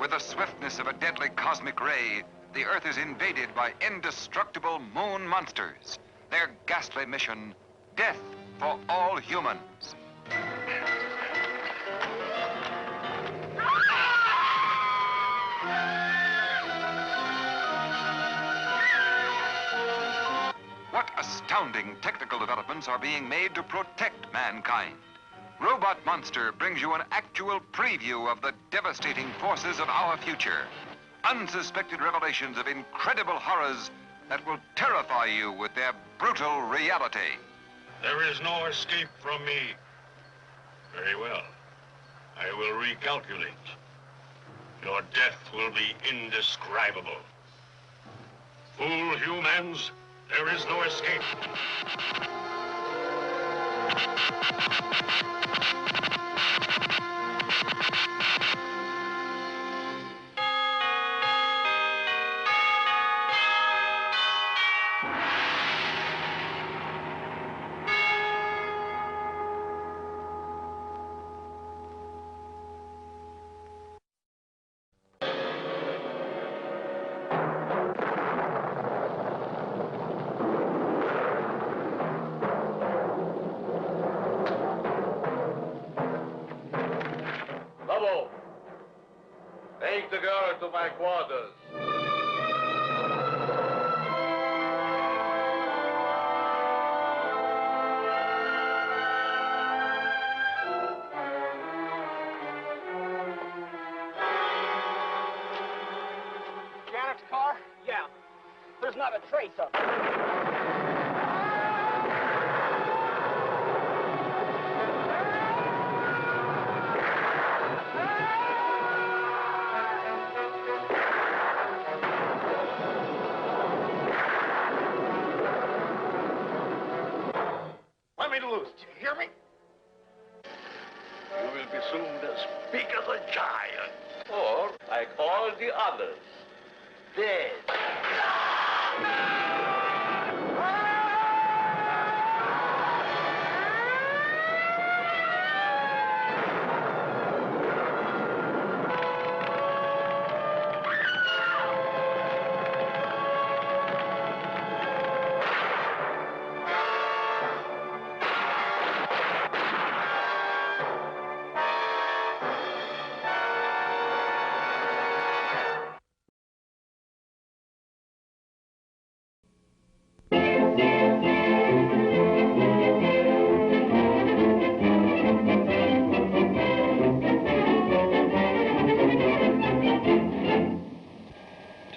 With the swiftness of a deadly cosmic ray, the Earth is invaded by indestructible moon monsters. Their ghastly mission, death for all humans. What astounding technical developments are being made to protect mankind? Robot Monster brings you an actual preview of the devastating forces of our future. Unsuspected revelations of incredible horrors that will terrify you with their brutal reality. There is no escape from me. Very well. I will recalculate. Your death will be indescribable. Fool humans, there is no escape. Lobo, take the girl to my quarters. Janet's car? Yeah. There's not a trace of it. Let me loose. Do you hear me? You will be soon as big as a giant. Or, like all the others, dead.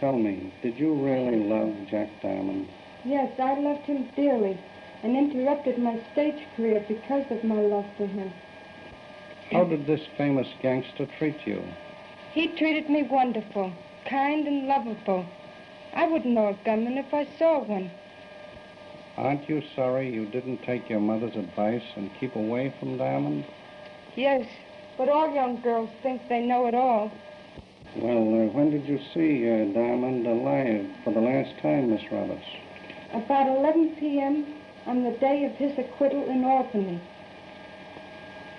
Tell me, did you really love Jack Diamond? Yes, I loved him dearly and interrupted my stage career because of my love for him. How did this famous gangster treat you? He treated me wonderful, kind and lovable. I wouldn't know a gunman if I saw one. Aren't you sorry you didn't take your mother's advice and keep away from Diamond? Yes, but all young girls think they know it all. Well, when did you see Diamond alive for the last time, Miss Roberts? About 11 p.m. on the day of his acquittal in Albany.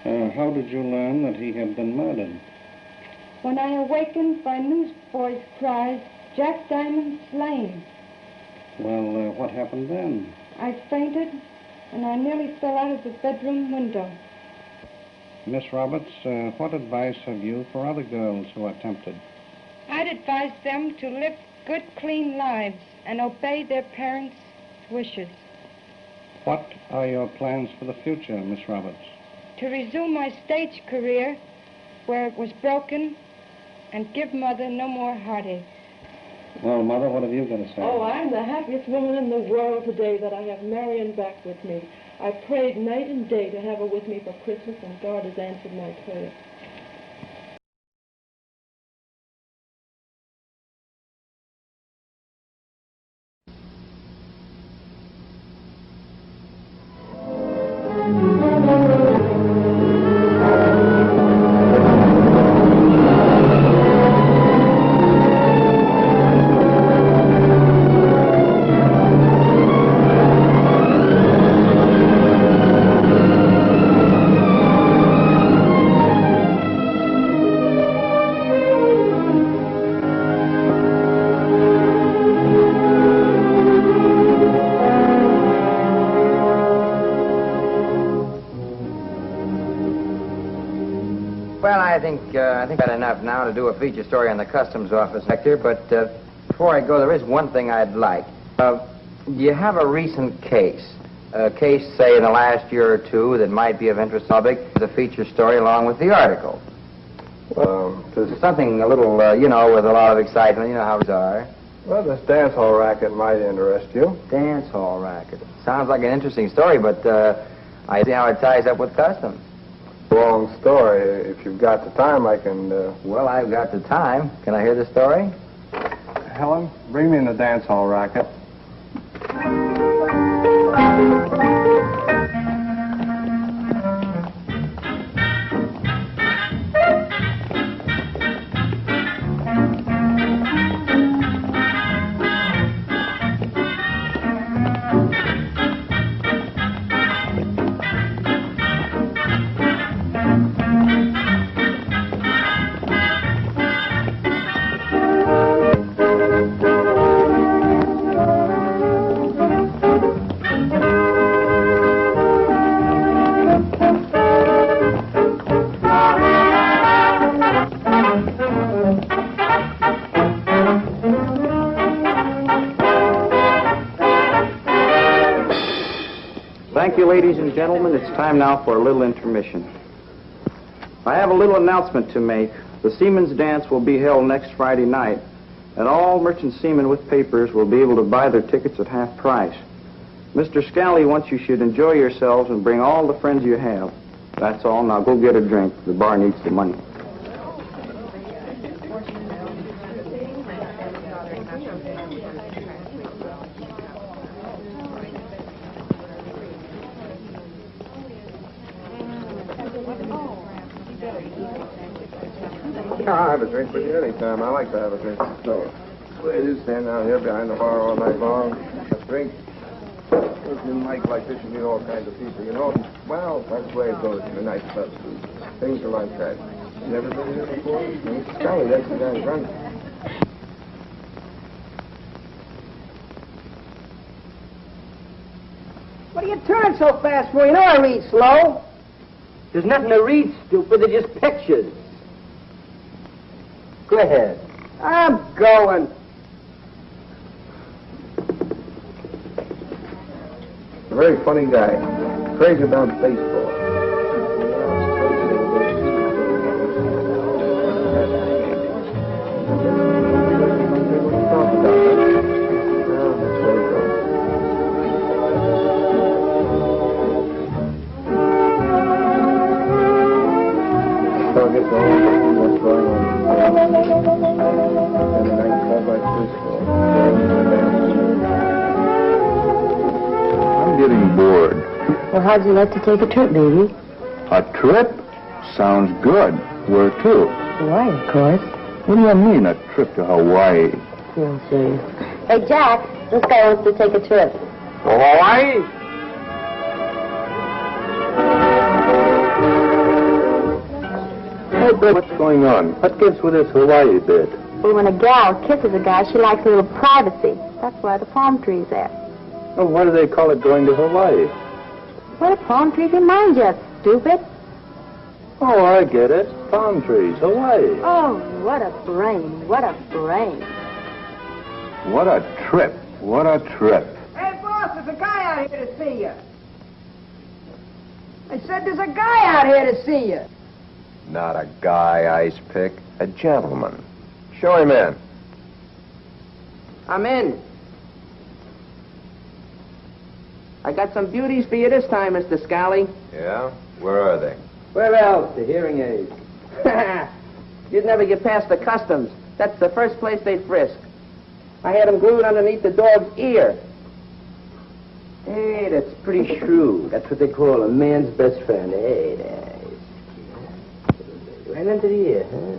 How did you learn that he had been murdered? When I awakened by newsboys' cries, Jack Diamond slain. Well, what happened then? I fainted, and I nearly fell out of the bedroom window. Miss Roberts, what advice have you for other girls who are tempted? I'd advise them to live good, clean lives and obey their parents' wishes. What are your plans for the future, Miss Roberts? To resume my stage career where it was broken and give Mother no more heartache. Well, Mother, what have you got to say? Oh, I'm the happiest woman in the world today that I have Marion back with me. I prayed night and day to have her with me for Christmas, and God has answered my prayer. enough now to do a feature story on the customs office, Hector, but before I go, there is one thing I'd like. Do you have a recent case? A case, say, in the last year or two that might be of interest to the public, the feature story along with the article? There's Something a little, you know, with a lot of excitement. You know how these are. Well, this dance hall racket might interest you. Dance hall racket. Sounds like an interesting story, but I see how it ties up with customs. Long story. If you've got the time, I can... Well, I've got the time. Can I hear the story? Helen, bring me in the dance hall racket. Thank you, ladies and gentlemen. It's time now for a little intermission. I have a little announcement to make. The Seamen's Dance will be held next Friday night, and all merchant seamen with papers will be able to buy their tickets at half price. Mr. Scally wants you should enjoy yourselves and bring all the friends you have. That's all. Now go get a drink. The bar needs the money. I'll have a drink with you anytime. I like to have a drink. So, where you stand down here behind the bar all night long, a drink. In nights like this, you meet all kinds of people, you know. Well, that's the way it goes in the nightclubs. Things are like that. You never been here before? Mr. Scully, that's the guy running. What are you turning so fast for? You know I read slow. There's nothing to read, stupid. They're just pictures. Go ahead. I'm going. A very funny guy. Crazy about baseball. I'm getting bored. Well, how'd you like to take a trip, baby? A trip? Sounds good. Where to? Hawaii, of course. What do you mean, a trip to Hawaii? You'll see. Hey, Jack, this guy wants to take a trip. To Hawaii? Hey, Bert, what's going on? What gives with this Hawaii bit? Well, when a gal kisses a guy, she likes a little privacy. That's why the palm tree's at. Well, why do they call it going to Hawaii? What do palm trees remind you, stupid? Oh, I get it. Palm trees, Hawaii. Oh, what a brain. What a brain. What a trip. What a trip. Hey, boss, there's a guy out here to see you. I said there's a guy out here to see you. Not a guy, Ice Pick. A gentleman. Show him in. I'm in. I got some beauties for you this time, Mr. Scally. Yeah? Where are they? Where else? The hearing aids. You'd never get past the customs. That's the first place they frisk. I had them glued underneath the dog's ear. Hey, that's pretty shrewd. That's what they call a man's best friend. Hey, there. Right under the ear, huh?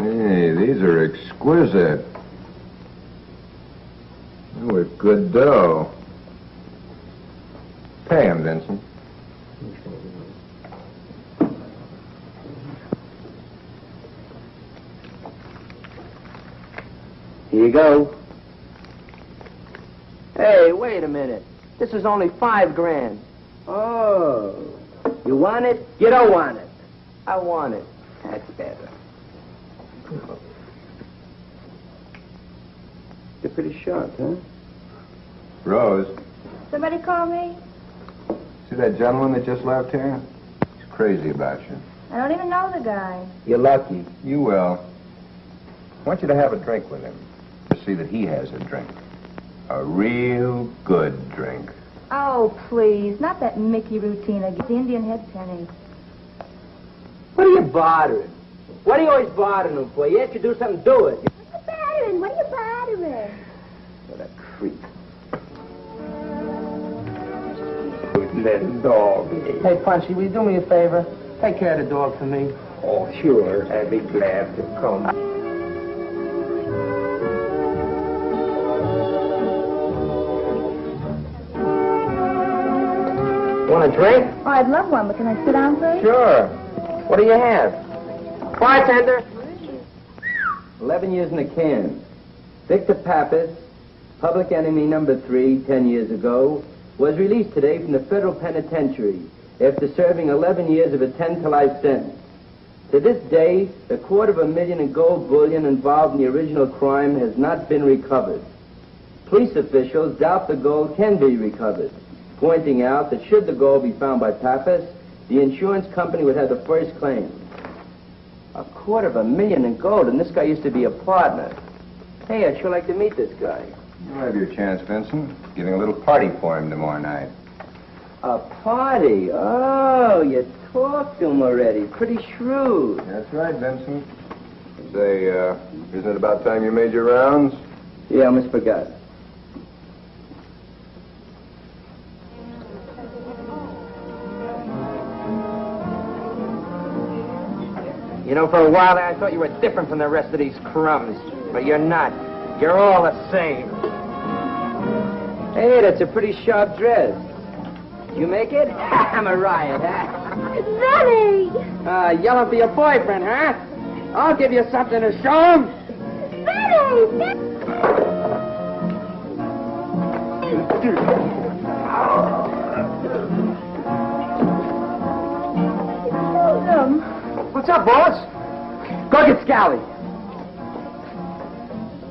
Hey, these are exquisite. With good dough. Pay him, Vincent. Here you go. Hey, wait a minute. This is only $5 grand. Oh, You want it? You don't want it? I want it. That's better. You're pretty sharp, huh? Rose, Somebody call me? see that gentleman that just left here? He's crazy about you. I don't even know the guy. You're lucky. You will. I want you to have a drink with him to see that he has a drink. A real good drink. Oh, please. Not that Mickey routine again. The Indian head penny. What are you bothering? What are you always bothering him for? You ask you to do something, do it. What's bothering? What are you bothering? What a creep. Good little dog. Hey, Punchy, will you do me a favor? Take care of the dog for me. Oh, sure. I'd be glad to come. Want a drink? Oh, I'd love one, but can I sit down first? Sure. What do you have? Bartender. 11 years in a can. Victor Pappas, public enemy number 3, 10 years ago, was released today from the federal penitentiary after serving 11 years of a 10-to-life sentence. To this day, the $250,000 in gold bullion involved in the original crime has not been recovered. Police officials doubt the gold can be recovered, pointing out that should the gold be found by Pappas, the insurance company would have the first claim. $250,000 in gold, and this guy used to be a partner. Hey, I'd sure like to meet this guy. You'll have your chance, Vincent. Giving a little party for him tomorrow night. A party? Oh, you talked to him already. Pretty shrewd. That's right, Vincent. Say, isn't it about time you made your rounds? Yeah, I almost forgot. You know, for a while there, I thought you were different from the rest of these crumbs. But you're not. You're all the same. Hey, that's a pretty sharp dress. Did you make it? I'm a riot, huh? Benny! Yelling for your boyfriend, huh? I'll give you something to show him. Benny! What's up, boss? Go get Scally.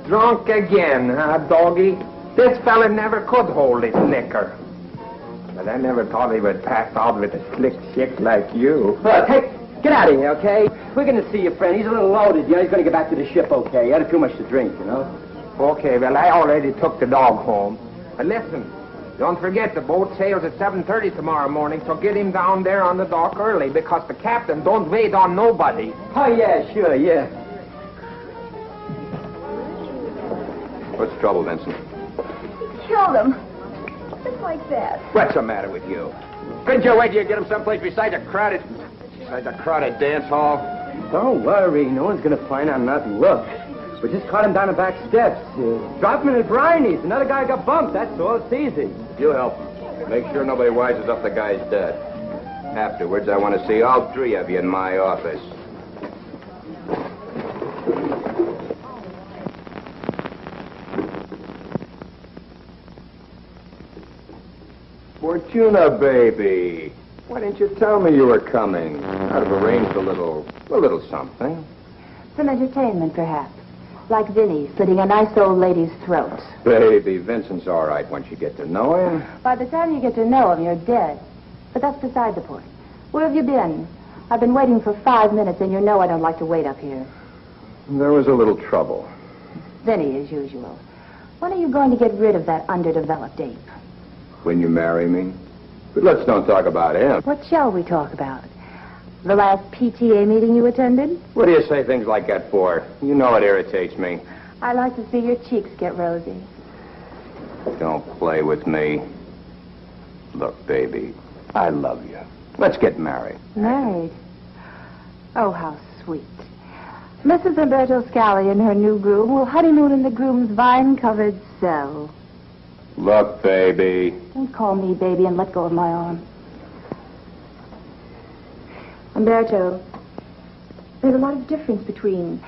Drunk again, huh, doggy? This fella never could hold his liquor. But I never thought he would pass out with a slick chick like you. Look, hey, get out of here, okay? We're going to see your friend. He's a little loaded. You know, he's going to get back to the ship, okay? He had too much to drink, you know? Okay, well, I already took the dog home. But listen, don't forget the boat sails at 7:30 tomorrow morning, so get him down there on the dock early, because the captain don't wait on nobody. Oh, yeah, sure, yeah. What's the trouble, Vincent? Killed him. Just like that. What's the matter with you? Couldn't you wait till you get him someplace besides a crowded dance hall? Don't worry. No one's going to find out nothing. Look, we just caught him down the back steps. Dropped him in the brinies. Another guy got bumped. That's all. It's easy. You help him. Make sure nobody wises up the guy's dead. Afterwards, I want to see all 3 of you in my office. Fortuna, baby. Why didn't you tell me you were coming? I'd have arranged a little something. Some entertainment, perhaps. Like Vinny slitting a nice old lady's throat. Baby, Vincent's all right once you get to know him. By the time you get to know him, you're dead. But that's beside the point. Where have you been? I've been waiting for 5 minutes, and you know I don't like to wait up here. There was a little trouble. Vinny, as usual. When are you going to get rid of that underdeveloped ape? When you marry me. But let's don't talk about him. What shall we talk about? The last PTA meeting you attended? What do you say things like that for? You know it irritates me. I like to see your cheeks get rosy. Don't play with me. Look, baby, I love you. Let's get married. Married? Oh, how sweet. Mrs. Umberto Scali and her new groom will honeymoon in the groom's vine-covered cell. Look, baby. Don't call me baby and let go of my arm. Umberto, there's a lot of difference between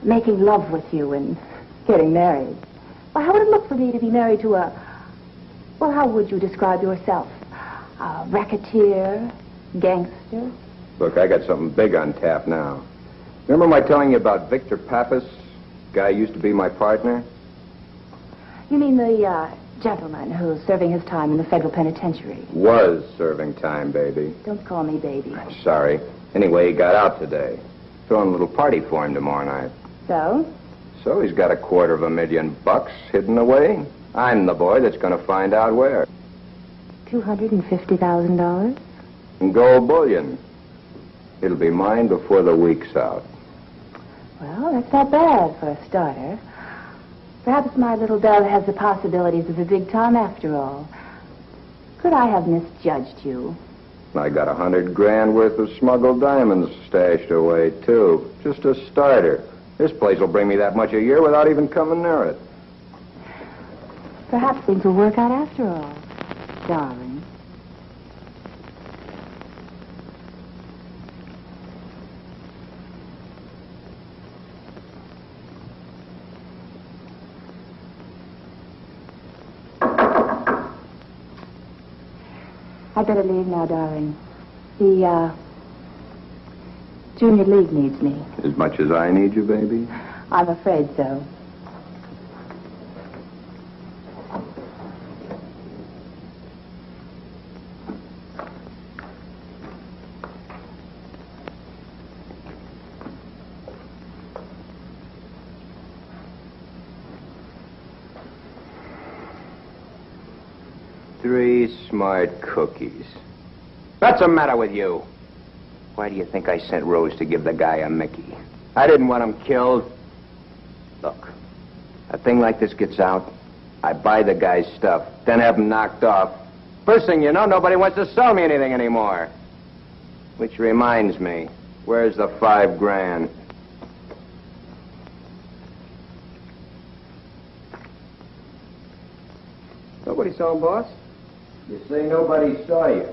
making love with you and getting married. Well, how would it look for me to be married to well, how would you describe yourself? A racketeer, Gangster? Look, I got something big on tap now. Remember my telling you about Victor Pappas? Guy used to be my partner? You mean the gentleman who's serving his time in the federal penitentiary? Was serving time, baby. Don't call me baby. Sorry. Anyway, he got out today. Throwing a little party for him tomorrow night. So? So he's got $250,000 hidden away. I'm the boy that's going to find out where. $250,000? In gold bullion. It'll be mine before the week's out. Well, that's not bad for a starter. Perhaps my little dove has the possibilities of the big time after all. Could I have misjudged you? I got $100,000 worth of smuggled diamonds stashed away, too. Just a starter. This place will bring me that much a year without even coming near it. Perhaps things will work out after all, darling. I'd better leave now, darling. The, Junior League needs me. As much as I need you, baby? I'm afraid so. Three smart cookies. What's the matter with you? Why do you think I sent Rose to give the guy a Mickey? I didn't want him killed. Look, a thing like this gets out, I buy the guy's stuff, then have him knocked off. First thing you know, nobody wants to sell me anything anymore. Which reminds me, where's the $5,000? Nobody saw him, boss? You say nobody saw you.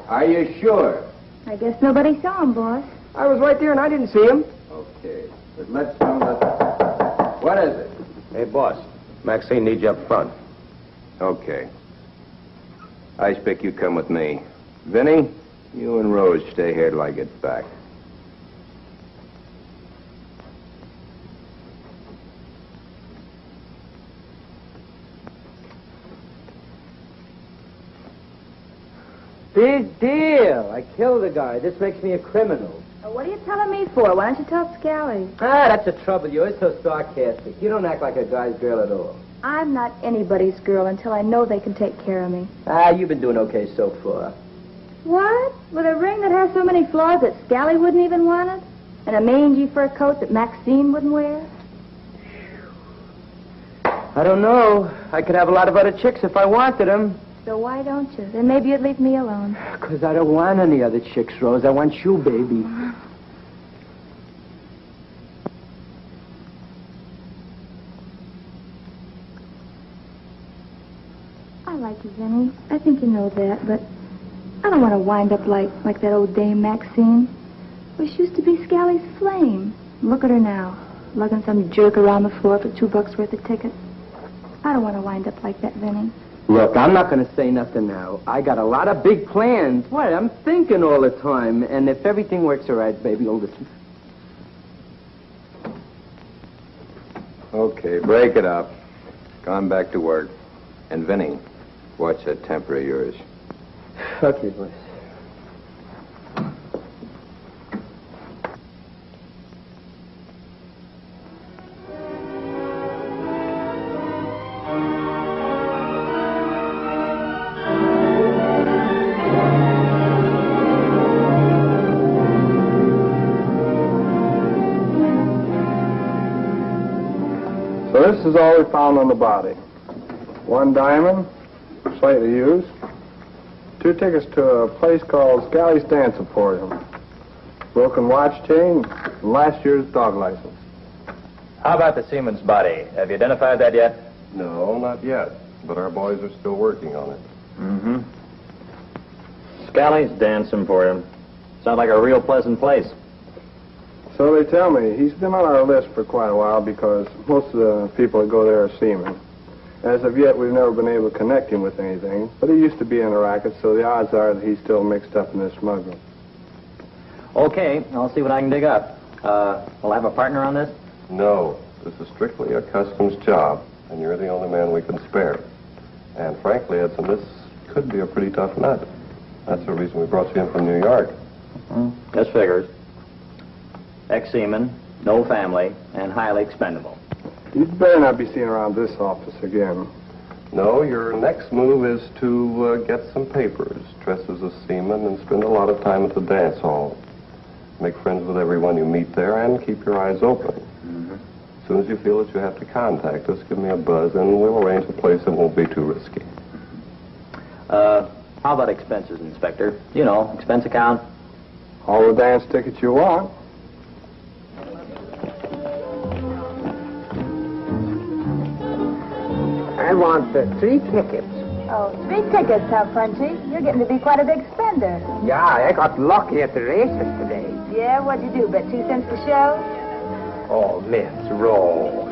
Are you sure? I guess nobody saw him, boss. I was right there and I didn't see him. Okay, but let's do What is it? Hey, boss. Maxine needs you up front. Okay. Icepick, you come with me. Vinny, you and Rose stay here till I get back. Big deal. I killed a guy. This makes me a criminal. What are you telling me for? Why don't you tell Scally? That's the trouble. You're so sarcastic. You don't act like a guy's girl at all. I'm not anybody's girl until I know they can take care of me. You've been doing okay so far. What? With a ring that has so many flaws that Scally wouldn't even want it? And a mangy fur coat that Maxine wouldn't wear? I don't know. I could have a lot of other chicks if I wanted them. So why don't you? Then maybe you'd leave me alone. Because I don't want any other chicks, Rose. I want you, baby. I like you, Vinny. I think you know that, but I don't want to wind up like that old Dame Maxine. Well, she used to be Scally's flame. Look at her now, lugging some jerk around the floor for $2 worth of tickets. I don't want to wind up like that, Vinny. Look, I'm not going to say nothing now. I got a lot of big plans. What? I'm thinking all the time. And if everything works all right, baby, you'll listen. Okay, break it up. Gone back to work. And Vinny, watch that temper of yours. Okay, boys. So this is all we found on the body. 1 diamond, slightly used. 2 tickets to a place called Scally's Dance Emporium. Broken watch chain, and last year's dog license. How about the seaman's body? Have you identified that yet? No, not yet. But our boys are still working on it. Mm-hmm. Scally's Dance Emporium. Sounds like a real pleasant place. So they tell me. He's been on our list for quite a while because most of the people that go there are seamen. As of yet, we've never been able to connect him with anything, but he used to be in a racket, so the odds are that he's still mixed up in this smuggling. Okay, I'll see what I can dig up. Will I have a partner on this? No, this is strictly a customs job, and you're the only man we can spare. And frankly, Edson, this could be a pretty tough nut. That's the reason we brought you in from New York. Just figures. Ex-seaman, no family, and highly expendable. You'd better not be seen around this office again. No, your next move is to get some papers, dress as a seaman, and spend a lot of time at the dance hall. Make friends with everyone you meet there, and keep your eyes open. As soon as you feel that you have to contact us, give me a buzz, and we'll arrange a place that won't be too risky. How about expenses, Inspector? You know, expense account. All the dance tickets you want. I want 3 tickets. Oh, 3 tickets, huh, Punchy? You're getting to be quite a big spender. Yeah, I got lucky at the races today. Yeah, what'd you do, bet 2 cents per show? Oh, Miss Rose.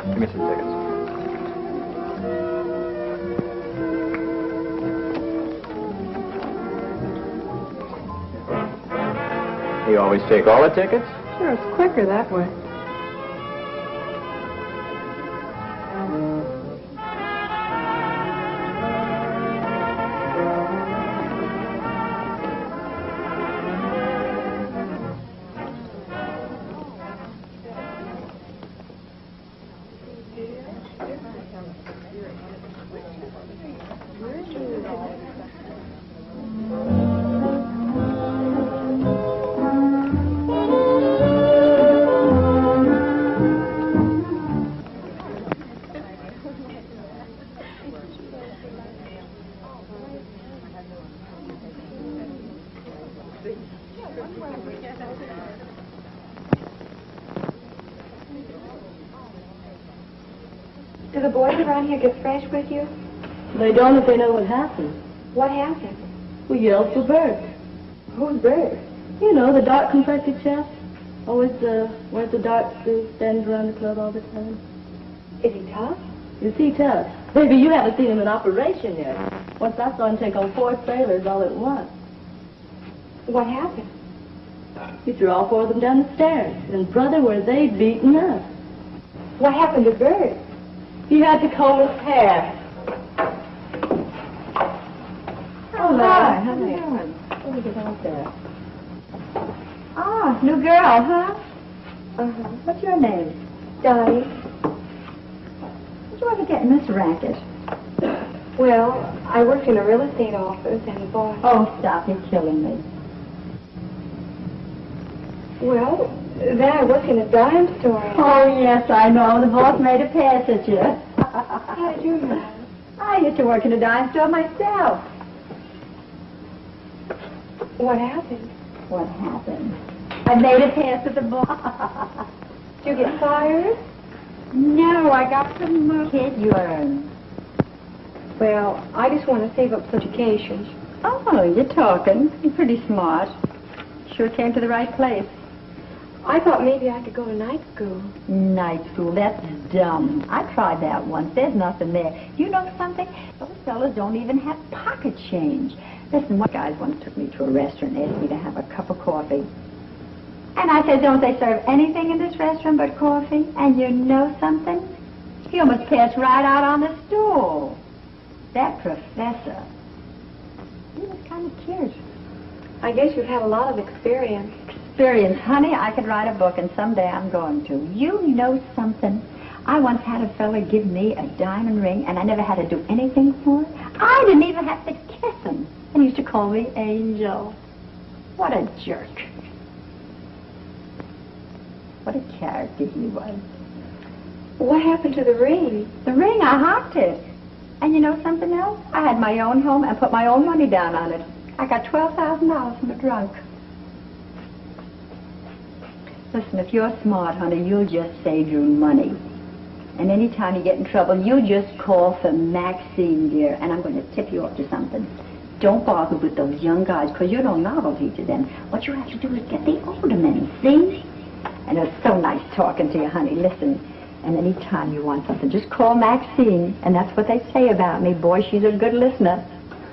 Give me some tickets. You always take all the tickets? Sure, it's quicker that way. Do the boys around here get fresh with you? They don't if they know what happened. What happened? We yelled for Bert. Who's Bert? You know, the dark-complected chap. Always wears a dark suit, stands around the club all the time. Is he tough? Is he tough? Maybe you haven't seen him in operation yet. Once I saw him take on 4 sailors all at once. What happened? He threw all 4 of them down the stairs. And, brother, were they beaten up. What happened to Bert? He had to comb his hair. Oh, hi. How are you doing? What did you get out there? Ah, new girl, huh? Uh-huh. What's your name? Dottie. What'd you ever get in this racket? Well, I work in a real estate office and the boss... Oh, stop. You're killing me. Well, then I work in a dime store. Oh, yes, I know. The boss made a pass at you. How did you know? I used to work in a dime store myself. What happened? What happened? I made a pass at the boss. Did you get fired? No, I got promoted. Kid, you earn. Well, I just want to save up for vacations. Oh, you're talking. You're pretty smart. Sure came to the right place. I thought maybe I could go to night school. Night school? That's dumb. I tried that once. There's nothing there. You know something? Those fellas don't even have pocket change. Listen, one guy once took me to a restaurant and asked me to have a cup of coffee. And I said, don't they serve anything in this restaurant but coffee? And you know something? He almost passed right out on the stool. That professor. He was kind of cute. I guess you've had a lot of experience. Experience, honey, I could write a book, and someday I'm going to. You know something? I once had a fella give me a diamond ring, and I never had to do anything for it. I didn't even have to kiss him. And he used to call me Angel. What a jerk. What a character he was. What happened to the ring? The ring, I hocked it. And you know something else? I had my own home and put my own money down on it. I got $12,000 from a drunk. Listen, if you're smart, honey, you'll just save your money. And any time you get in trouble, you just call for Maxine, dear, and I'm going to tip you off to something. Don't bother with those young guys, because you're no novelty to them. What you have to do is get the older men, see? And it was so nice talking to you, honey. Listen, And any time you want something, just call Maxine. And that's what they say about me. Boy, she's a good listener.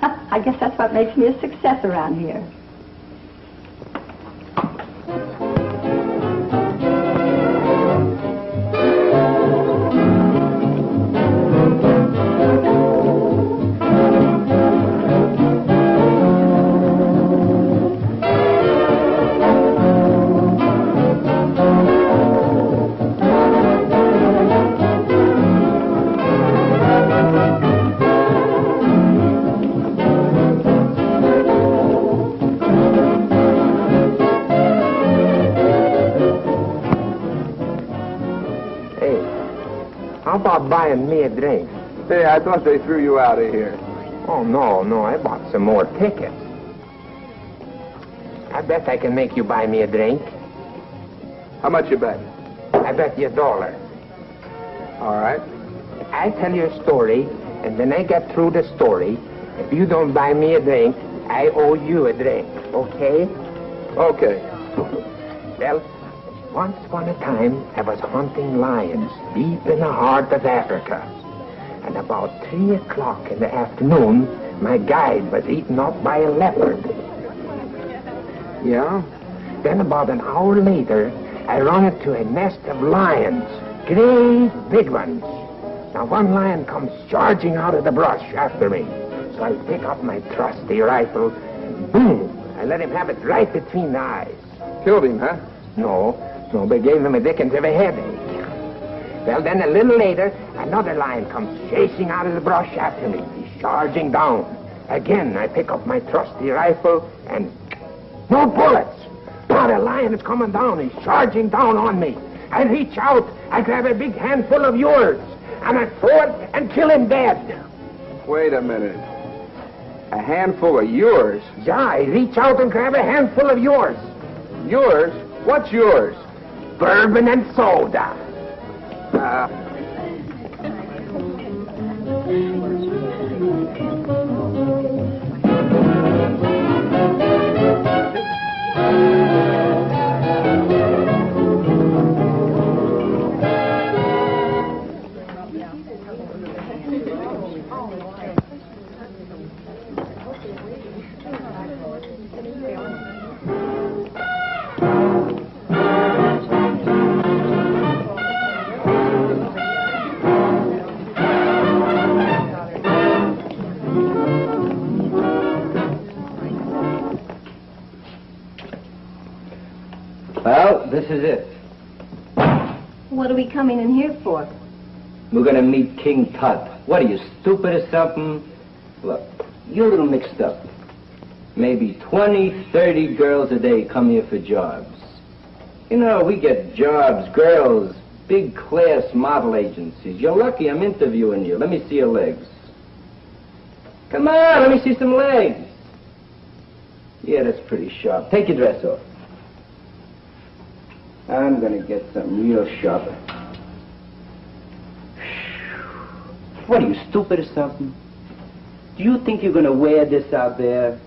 I guess that's what makes me a success around here. How about buying me a drink? Hey, I thought they threw you out of here. Oh, no, I bought some more tickets. I bet I can make you buy me a drink. How much you bet? I bet you $1. All right. I tell you a story, and when I get through the story, if you don't buy me a drink, I owe you a drink, okay? Okay. Well, once upon a time, I was hunting lions deep in the heart of Africa. And about 3 o'clock in the afternoon, my guide was eaten up by a leopard. Yeah? Then about an hour later, I run into a nest of lions, great big ones. Now one lion comes charging out of the brush after me. So I pick up my trusty rifle, and boom, I let him have it right between the eyes. Killed him, huh? No, but gave him a dickens of a headache. Well, then a little later, another lion comes chasing out of the brush after me. He's charging down. Again, I pick up my trusty rifle, and no bullets. Now the lion is coming down. He's charging down on me. I reach out, I grab a big handful of yours, and I throw it and kill him dead. Wait a minute. A handful of yours? Yeah, I reach out and grab a handful of yours. Yours? What's yours? Bourbon and soda. Well, this is it. What are we coming in here for? We're gonna meet King Tut. What are you, stupid or something? Look, you're a little mixed up. Maybe 20, 30 girls a day come here for jobs. You know, we get jobs, girls, big class model agencies. You're lucky I'm interviewing you. Let me see your legs. Come on, let me see some legs. Yeah, that's pretty sharp. Take your dress off. I'm gonna get something real sharp. What are you, stupid or something? Do you think you're gonna wear this out there?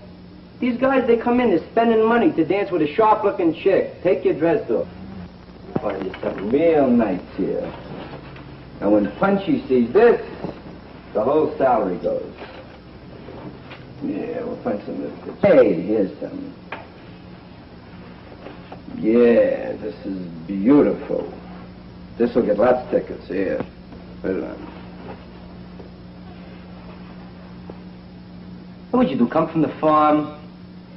These guys, they come in, they're spending money to dance with a sharp-looking chick. Take your dress off. Oh, there's something real nice here. And when Punchy sees this, the whole salary goes. Yeah, we'll find some lipstick. Hey, here's some. Yeah, this is beautiful. This will get lots of tickets. Here. Put it on. What would you do, come from the farm?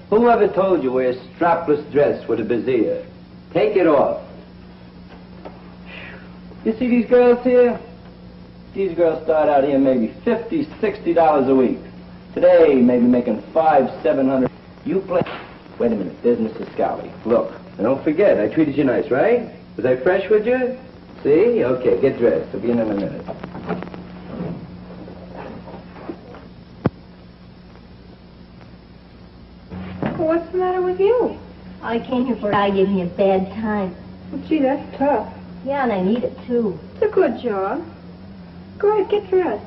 Whoever told you wear a strapless dress with a brassiere? Take it off. You see these girls here? These girls start out here maybe $50, $60 a week. Today, maybe making $500, $700. You play... Wait a minute, there's Mrs. Scally. Look, and don't forget, I treated you nice, right? Was I fresh with you? See? Okay, get dressed. I'll be in a minute. What's the matter with you? I came here for a guy gave me a bad time. Well, gee, that's tough. Yeah, and I need it, too. It's a good job. Go ahead, get dressed.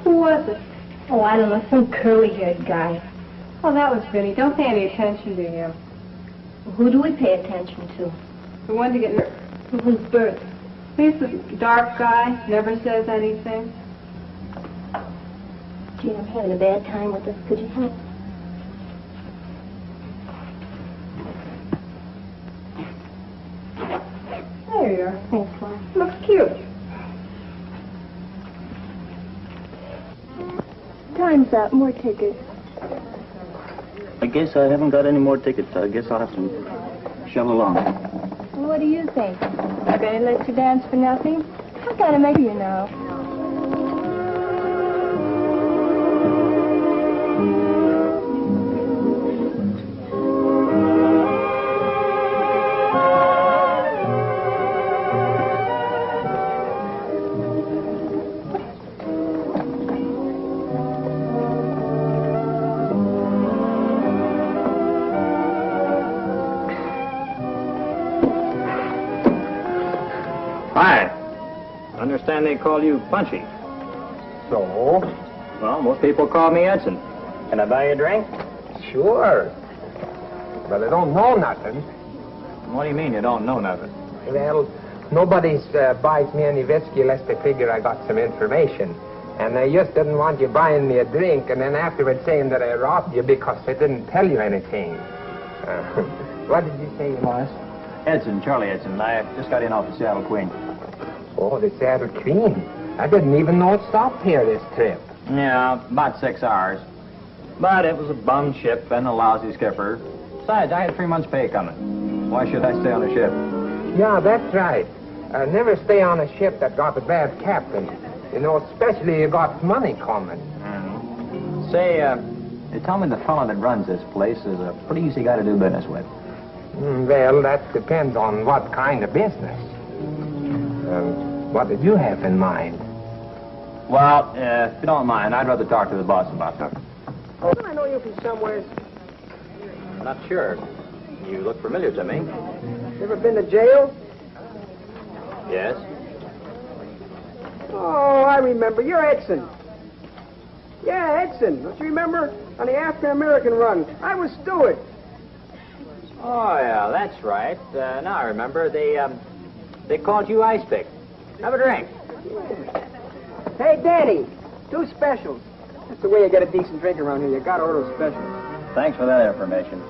Who was it? Oh, I don't know, some curly-haired guy. Oh, that was Vinny. Don't pay any attention to him. Who do we pay attention to? I wanted to get who's Bert. He's the dark guy, never says anything. Gene, I'm having a bad time with this. Could you help? There you are. Thanks, Clyde. Looks cute. Time's up. More tickets. I guess I haven't got any more tickets. I guess I'll have to shuttle along. Well, what do you think? I better let you dance for nothing? I gotta make you know. Hi. I understand they call you Punchy. So? Well, most people call me Edson. Can I buy you a drink? Sure. But I don't know nothing. What do you mean you don't know nothing? Well, nobody's buys me any whiskey unless they figure I got some information. And I just didn't want you buying me a drink and then afterwards saying that I robbed you because I didn't tell you anything. What did you say, Morris? Edson, Charlie Edson. I just got in off the Seattle Queen. Oh, the Seattle Queen. I didn't even know it stopped here this trip. Yeah, about 6 hours. But it was a bum ship and a lousy skipper. Besides, I had 3 months' pay coming. Why should I stay on a ship? Yeah, that's right. Never stay on a ship that got a bad captain. You know, especially you got money coming. Say, they tell me the fellow that runs this place is a pretty easy guy to do business with. Well, that depends on what kind of business. What did you have in mind? Well, if you don't mind, I'd rather talk to the boss about that. Oh, I know you from somewhere. I'm not sure. You look familiar to me. You ever been to jail? Yes? Oh, I remember. You're Edson. Yeah, Edson. Don't you remember? On the African-American run. I was steward. Oh, yeah, that's right. Now I remember. They called you Ice Pick. Have a drink. Hey, Danny. 2 specials. That's the way you get a decent drink around here. You gotta order specials. Thanks for that information.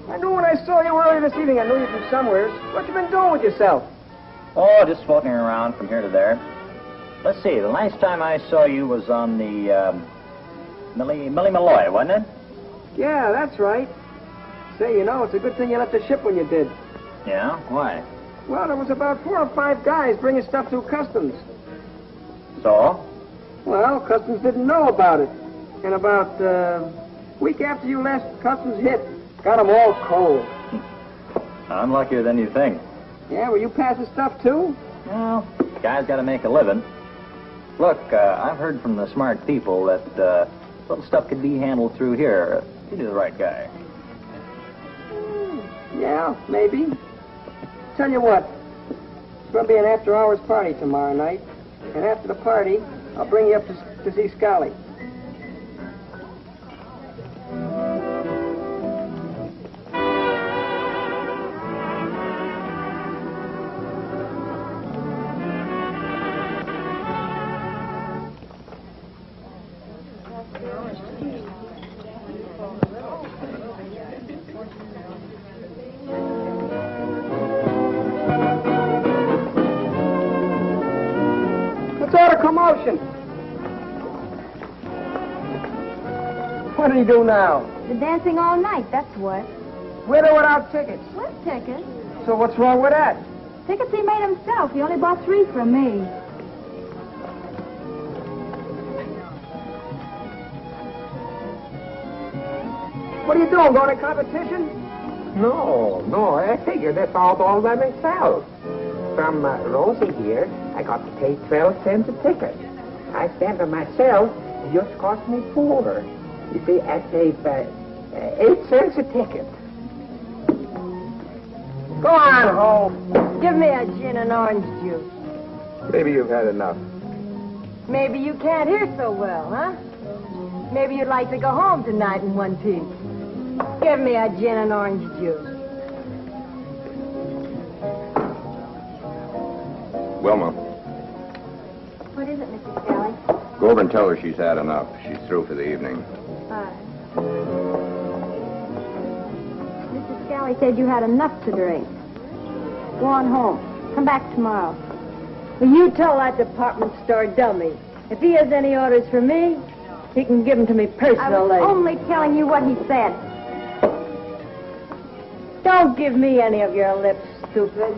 I knew when I saw you earlier this evening, I knew you from somewhere. What you been doing with yourself? Oh, just floating around from here to there. Let's see, the last time I saw you was on the, Millie Malloy, wasn't it? Yeah, that's right. Say, you know, it's a good thing you left the ship when you did. Yeah? Why? Well, there was about 4 or 5 guys bringing stuff through customs. So? Well, customs didn't know about it. And about a week after you left, customs hit. Got them all cold. I'm luckier than you think. Yeah, were you passing stuff too? Well, guys got to make a living. Look, I've heard from the smart people that little stuff could be handled through here. You're the right guy. Yeah, maybe. Tell you what, it's going to be an after-hours party tomorrow night. And after the party, I'll bring you up to see Scully. Commotion. What did he do now? The dancing all night, that's what. With or without tickets? With tickets. So what's wrong with that? Tickets he made himself. He only bought 3 from me. What are you doing, going to competition? No, I figured this out all by myself. From Rosie here, I got to pay 12 cents a ticket. I stand on myself, it just cost me 4. You see, I saved 8 cents a ticket. Go on home. Give me a gin and orange juice. Maybe you've had enough. Maybe you can't hear so well, huh? Maybe you'd like to go home tonight in one piece. Give me a gin and orange juice. Wilma, What is it, Mrs. Scally? go over and tell her she's had enough. She's through for the evening. Mrs. Scally said you had enough to drink. Go on home. Come back tomorrow. Well, you tell that department store dummy. If he has any orders for me, he can give them to me personally. I was only telling you what he said. Don't give me any of your lips, stupid.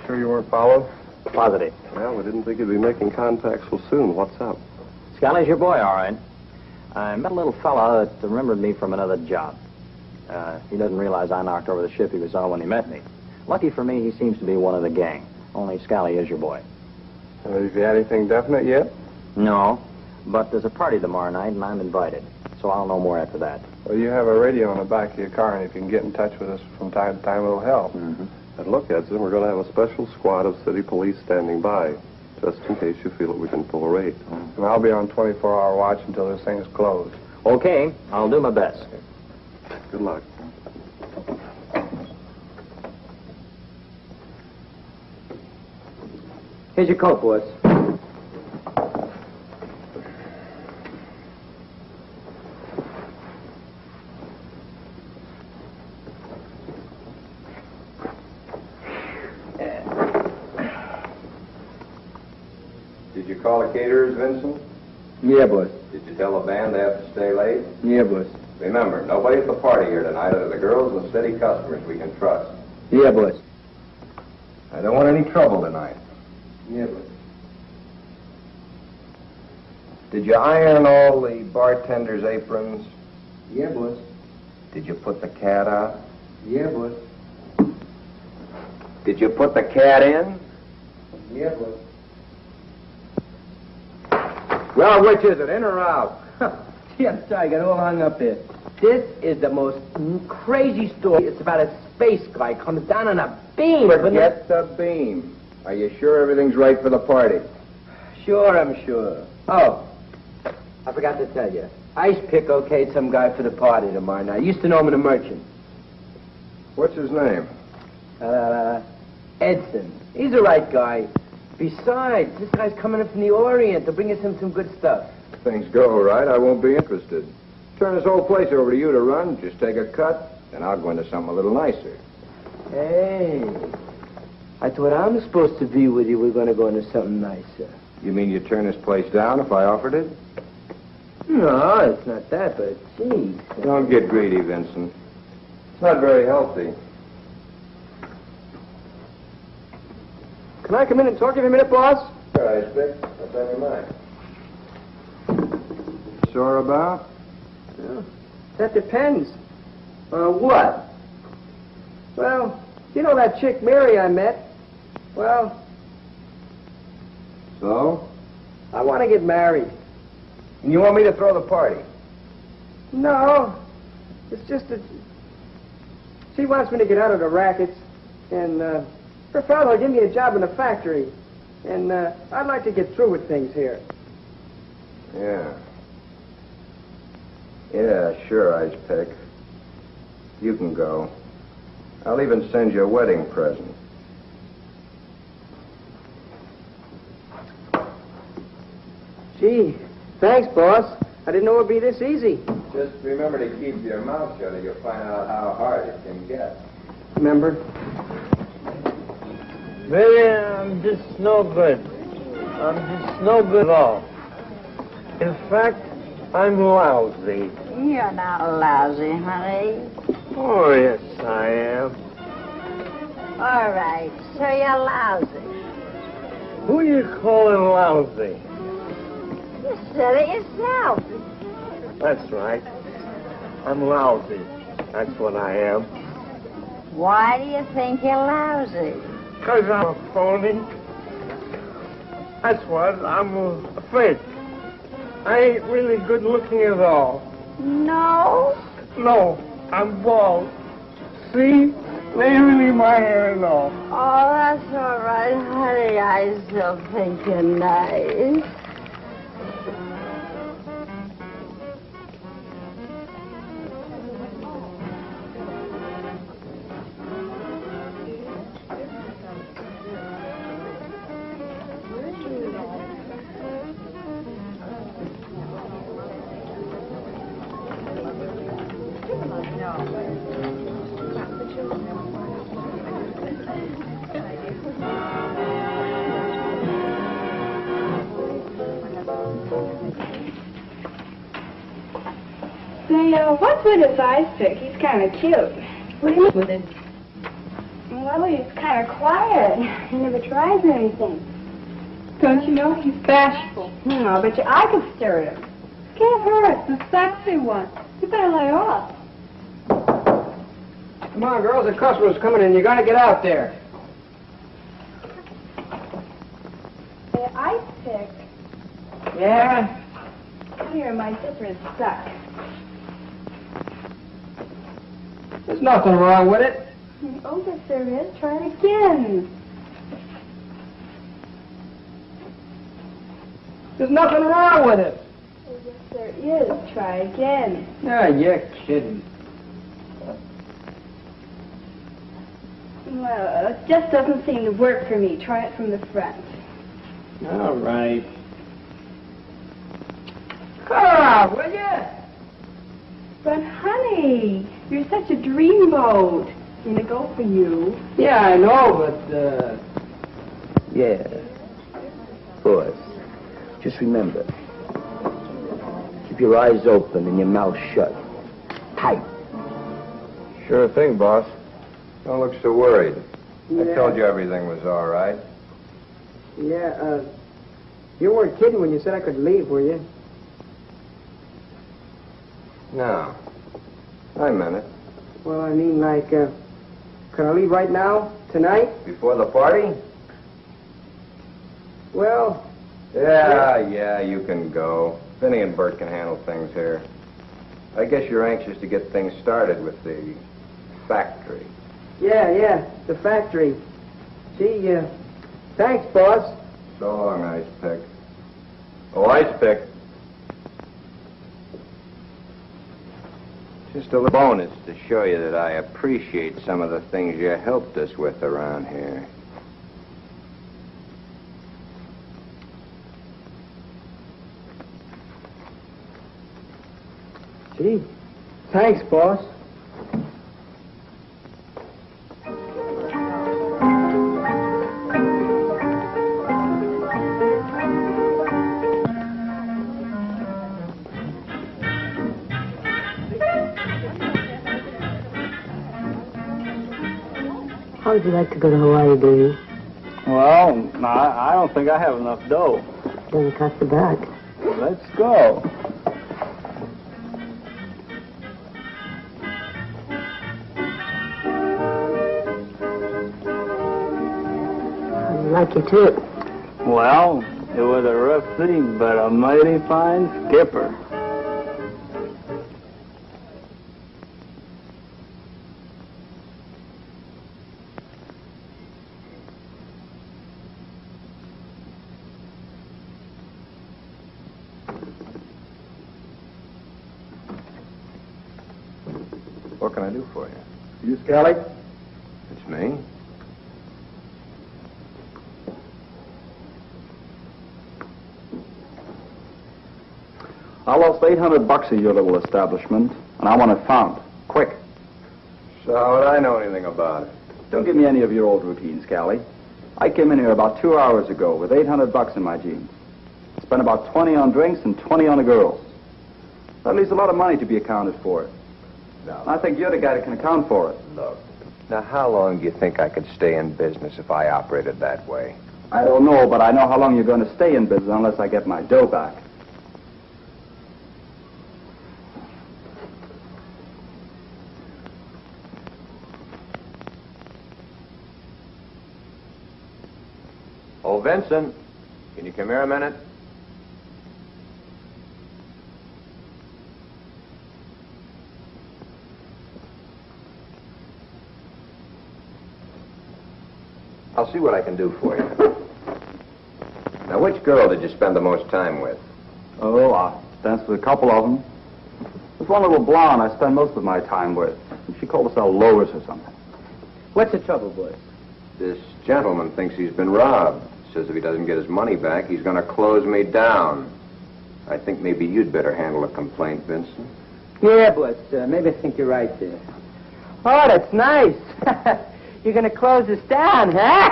Sure you weren't followed? Positive. Well, we didn't think you'd be making contact so soon. What's up? Scally's your boy, all right. I met a little fella that remembered me from another job. He doesn't realize I knocked over the ship he was on when he met me. Lucky for me, he seems to be one of the gang. Only Scally is your boy. Have you had anything definite yet? No, but there's a party tomorrow night, and I'm invited. So I'll know more after that. Well, you have a radio on the back of your car, and if you can get in touch with us from time to time, it'll help. Mm-hmm. And look, Edson, we're going to have a special squad of city police standing by, just in case you feel that we can pull a raid. And I'll be on 24-hour watch until this thing is closed. Okay, I'll do my best. Good luck. Here's your coat, boys. Did you call the caterers, Vincent? Yeah, boys. Did you tell the band they have to stay late? Yeah, boys. Remember, nobody at the party here tonight other than the girls and steady customers we can trust. Yeah, boys. I don't want any trouble tonight. Yeah, boys. Did you iron all the bartenders' aprons? Yeah, boys. Did you put the cat out? Yeah, boys. Did you put the cat in? Yeah, boys. Well, which is it, in or out? Gee, I'm sorry, I got all hung up there. This is the most crazy story. It's about a space guy comes down on a beam. Forget the beam. Are you sure everything's right for the party? Sure, I'm sure. Oh, I forgot to tell you. Ice Pick okayed some guy for the party tomorrow night. I used to know him in a merchant. What's his name? Edson. He's the right guy. Besides, this guy's coming up from the Orient to bring us in some good stuff. If things go right, I won't be interested. Turn this whole place over to you to run. Just take a cut, and I'll go into something a little nicer. Hey, I thought I was supposed to be with you. We're going to go into something nicer. You mean you'd turn this place down if I offered it? No, it's not that, but geez. Don't get greedy, Vincent. It's not very healthy. Can I come in and talk to you for a minute, boss? Sure, Ice Pick. What's on your mind? Sure about? Well, that depends. What? Well, you know that chick Mary I met? Well... So? I want to get married. And you want me to throw the party? No. It's just that... She wants me to get out of the rackets, and, her father will give me a job in a factory. And, I'd like to get through with things here. Yeah. Yeah, sure, Ice Pick. You can go. I'll even send you a wedding present. Gee, thanks, boss. I didn't know it'd be this easy. Just remember to keep your mouth shut or you'll find out how hard it can get. Remember? Baby, I'm just no good. I'm just no good at all. In fact, I'm lousy. You're not lousy, honey. Oh, yes, I am. All right, so you're lousy. Who you calling lousy? You said it yourself. That's right. I'm lousy. That's what I am. Why do you think you're lousy? 'Cause I'm a phony. That's what. I'm a fake. I ain't really good looking at all. No? No, I'm bald. See? They really my hair and all. Oh, that's all right, honey. I still think you're nice. Say, what's with his ice pick? He's kind of cute. What do you mean with him? Well, he's kind of quiet. He never tries anything. Don't you know he's bashful? I bet you I could stare at him. Can't hurt. The sexy one. You better lay off. Come on, girls, the customer's coming in. You gotta get out there. The ice pick. Yeah? Here, my zipper's stuck. There's nothing wrong with it. Oh, yes, there is. Try it again. There's nothing wrong with it. Oh, yes, there is. Try again. Yeah, you're kidding. Well, it just doesn't seem to work for me. Try it from the front. All right. Come on, will you? But, honey, you're such a dreamboat. I'm gonna go for you. Yeah, I know, but, Yeah. Boss, just remember, keep your eyes open and your mouth shut. Tight. Sure thing, boss. Don't look so worried. Yeah. I told you everything was all right. Yeah, you weren't kidding when you said I could leave, were you? No. I meant it. Well, I mean, like, can I leave right now? Tonight? Before the party? Well... Yeah, you can go. Vinny and Bert can handle things here. I guess you're anxious to get things started with the factory. Yeah, the factory. Gee, thanks, boss. So long, Ice Pick. Oh, Ice Pick. Just a little bonus to show you that I appreciate some of the things you helped us with around here. Gee, thanks, boss. How would you like to go to Hawaii, Davy? Well, I don't think I have enough dough. Doesn't cost a buck. Let's go. I'd like you to. Well, it was a rough thing, but a mighty fine skipper. What can I do for you? You Scally? It's me. I lost $800 at your little establishment, and I want it found. Quick. So So how would I know anything about it? Don't give me any of your old routines, Callie. I came in here about 2 hours ago with $800 in my jeans. Spent about 20 on drinks and 20 on the girls. That leaves a lot of money to be accounted for. No. I think you're the guy that can account for it. Look, now how long do you think I could stay in business if I operated that way? I don't know, but I know how long you're going to stay in business unless I get my dough back. Oh, Vincent, can you come here a minute? I'll see what I can do for you. Now, which girl did you spend the most time with? Oh, I danced with a couple of them. There's one little blonde I spend most of my time with. She called herself Lois or something. What's the trouble, boys? This gentleman thinks he's been robbed. Says if he doesn't get his money back, he's going to close me down. I think maybe you'd better handle a complaint, Vincent. Yeah, boss. Maybe I think you're right there. Oh, that's nice. You're going to close us down, huh?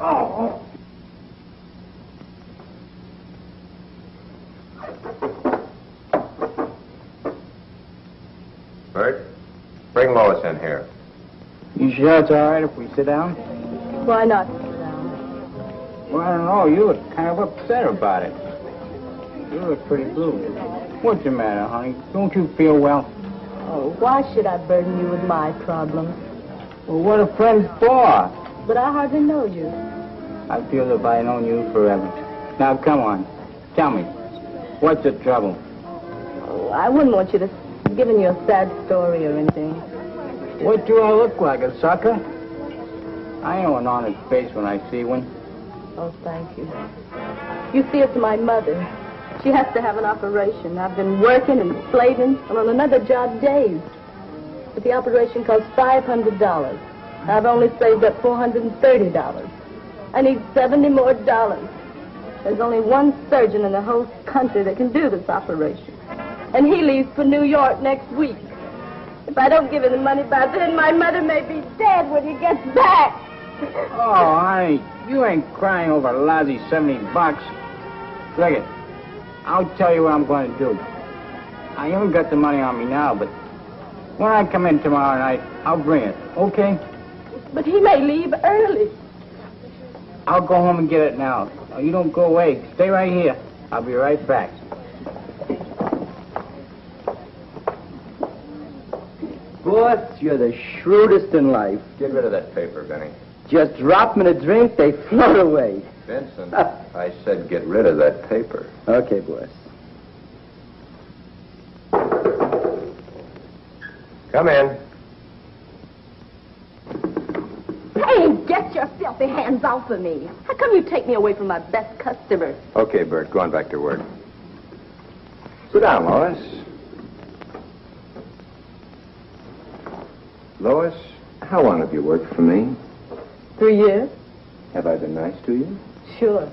Oh. Bert, bring Lois in here. You sure it's all right if we sit down? Why not? Well, I don't know. You look kind of upset about it. You look pretty blue. What's the matter, honey? Don't you feel well? Oh, why should I burden you with my problems? Well, what are friends for? But I hardly know you. I feel as if I'd known you forever. Now, come on. Tell me. What's the trouble? Oh, I wouldn't want you to giving you a sad story or anything. What do I look like, a sucker? I know an honest face when I see one. Oh, thank you. You see, it's my mother. She has to have an operation. I've been working and slaving and on another job days. But the operation costs $500. I've only saved up $430. I need $70 more. There's only one surgeon in the whole country that can do this operation. And he leaves for New York next week. If I don't give him the money by then, my mother may be dead when he gets back. Oh, honey, you ain't crying over a lousy $70. Look it. I'll tell you what I'm going to do. I haven't got the money on me now, but when I come in tomorrow night, I'll bring it, okay? But he may leave early. I'll go home and get it now. Oh, you don't go away. Stay right here. I'll be right back. Boss, you're the shrewdest in life. Get rid of that paper, Benny. Just drop them in a drink, they float away. Vincent, I said get rid of that paper. Okay, boss. Come in. Hey, get your filthy hands off of me. How come you take me away from my best customers? Okay, Bert, go on back to work. Sit down, Lois. Lois, how long have you worked for me? 3 years? Have I been nice to you? Sure.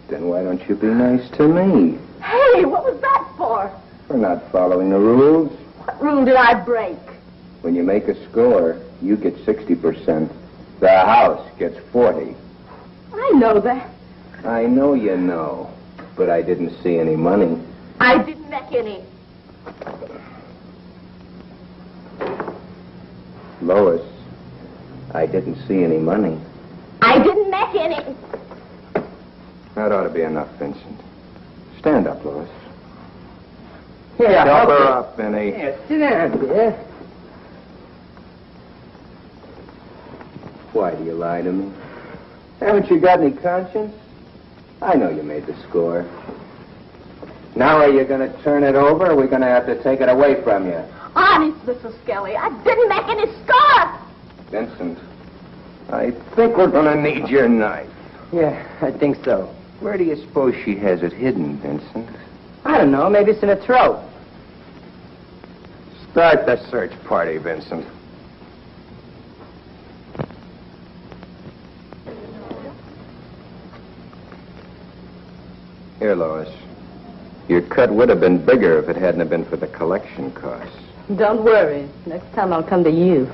Then why don't you be nice to me? Hey, what was that for? For not following the rules. What rule did I break? When you make a score, you get 60%. The house gets 40. I know that. I know you know, but I didn't see any money. I didn't make any. Lois, I didn't see any money. I didn't make any. That ought to be enough, Vincent. Stand up, Lois. Here, help her up, Benny. Here, sit down, dear. Why do you lie to me? Haven't you got any conscience? I know you made the score. Now are you going to turn it over, or are we going to have to take it away from you? Honest, Mr. Skelly, I didn't make any score. Vincent, I think we're going to need your knife. Yeah, I think so. Where do you suppose she has it hidden, Vincent? I don't know. Maybe it's in her throat. Start the search party, Vincent. Here, Lois. Your cut would have been bigger if it hadn't have been for the collection costs. Don't worry. Next time I'll come to you.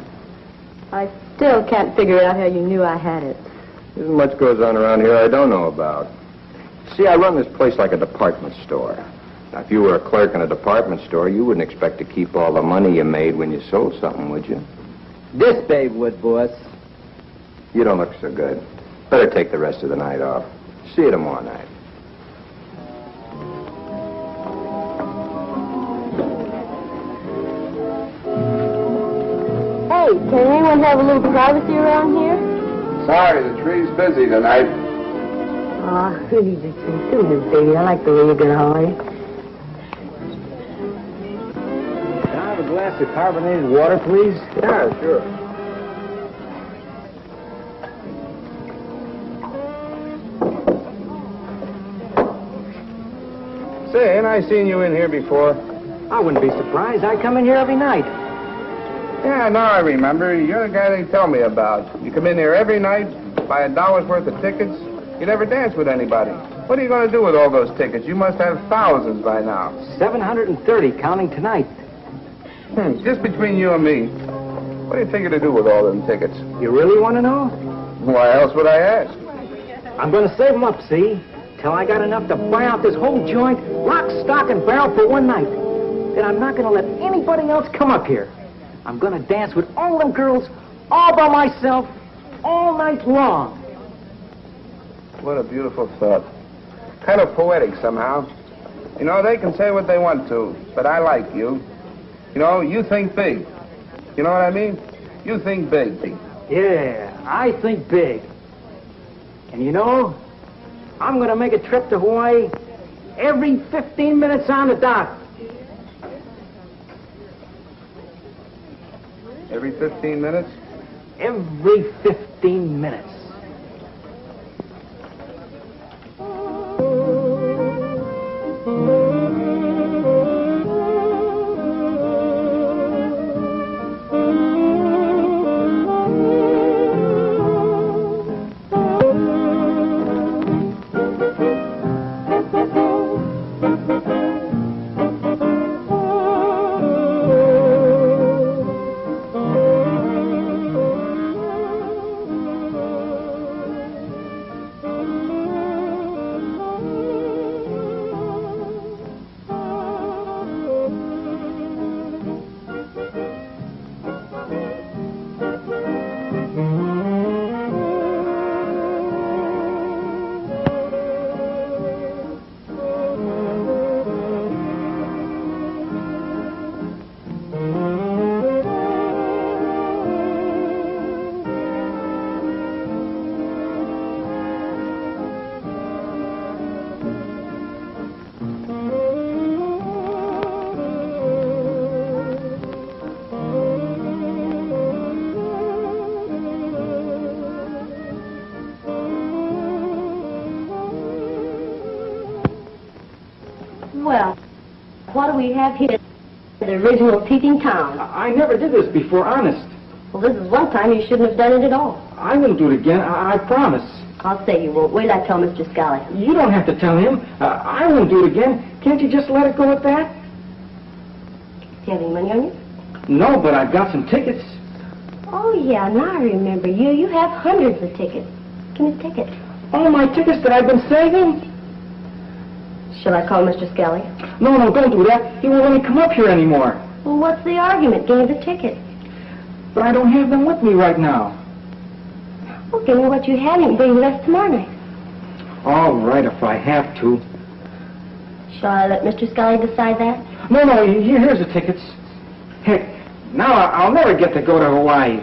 I still can't figure out how you knew I had it. There's much goes on around here I don't know about. See, I run this place like a department store. Now, if you were a clerk in a department store, you wouldn't expect to keep all the money you made when you sold something, would you? This babe would, boss. You don't look so good. Better take the rest of the night off. See you tomorrow night. Hey, can anyone have a little privacy around here? Sorry, the tree's busy tonight. Aw, really, Dixon. Do this, baby. I like the way you're gonna hold. Can I have a glass of carbonated water, please? Yeah, sure. Say, ain't I seen you in here before? I wouldn't be surprised. I come in here every night. Yeah, now I remember. You're the guy they tell me about. You come in here every night, buy $1 worth of tickets. You never dance with anybody. What are you going to do with all those tickets? You must have thousands by now. 730, counting tonight. Just between you and me, what do you figure to do with all them tickets? You really want to know? Why else would I ask? I'm going to save them up, see? Till I got enough to buy out this whole joint, lock, stock, and barrel for one night. Then I'm not going to let anybody else come up here. I'm going to dance with all them girls, all by myself, all night long. What a beautiful thought. Kind of poetic somehow. You know, they can say what they want to, but I like you. You know, you think big. You know what I mean? You think big. Yeah, I think big. And you know, I'm going to make a trip to Hawaii every 15 minutes on the dot. Every 15 minutes? Every 15 minutes. Well, what do we have here? The original Peeping Tom. I never did this before, honest. Well, this is one time you shouldn't have done it at all. I won't do it again, I promise. I'll say you won't. Wait till I tell Mr. Scully. You don't have to tell him. I won't do it again. Can't you just let it go at that? Do you have any money on you? No, but I've got some tickets. Oh, yeah, now I remember you. You have hundreds of tickets. Give me tickets. All my tickets that I've been saving? Shall I call Mr. Scully? No, don't do that. He won't let me come up here anymore. Well, what's the argument? Give me the tickets. But I don't have them with me right now. Well, give me what you have and bring the rest tomorrow night. All right, if I have to. Shall I let Mr. Scully decide that? No, here's the tickets. Heck, now I'll never get to go to Hawaii.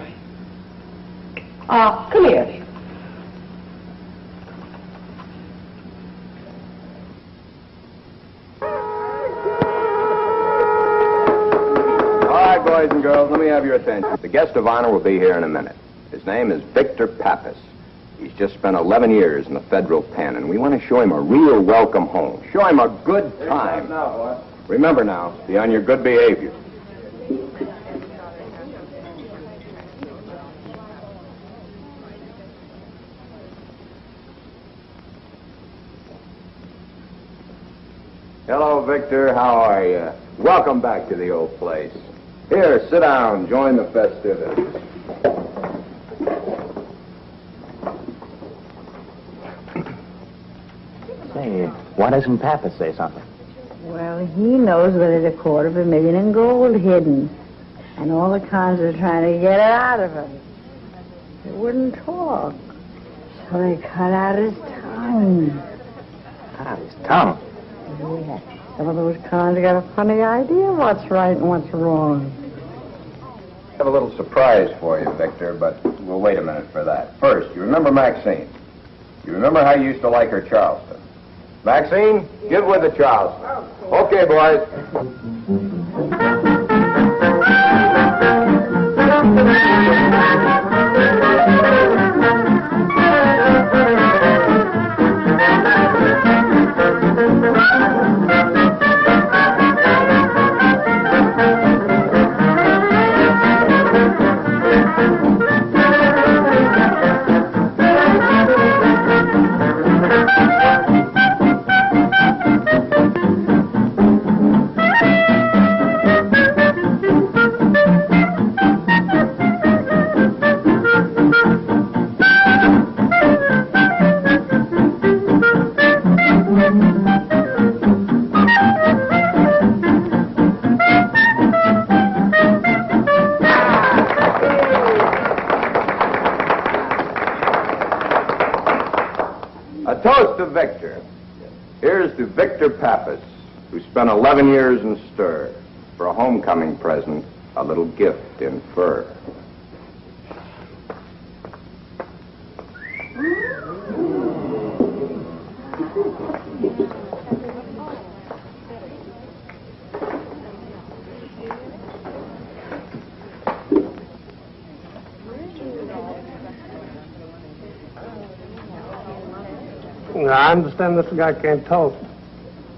Come here. Boys and girls, let me have your attention. The guest of honor will be here in a minute. His name is Victor Pappas. He's just spent 11 years in the federal pen, and we want to show him a real welcome home. Show him a good time. Remember now, be on your good behavior. Hello, Victor. How are you? Welcome back to the old place. Here, sit down. Join the festivities. Say, why doesn't Papa say something? Well, he knows where there's $250,000 in gold hidden. And all the cons are trying to get it out of him. He wouldn't talk. So they cut out his tongue. Cut out his tongue? Yeah. Some of those cons got a funny idea what's right and what's wrong. I have a little surprise for you, Victor, but we'll wait a minute for that. First, you remember Maxine. You remember how you used to like her Charleston. Maxine, get with the Charleston. Okay, boys. A toast to Victor. Here's to Victor Pappas, who spent 11 years in stir. For a homecoming present, a little gift in fur. I understand this guy can't talk.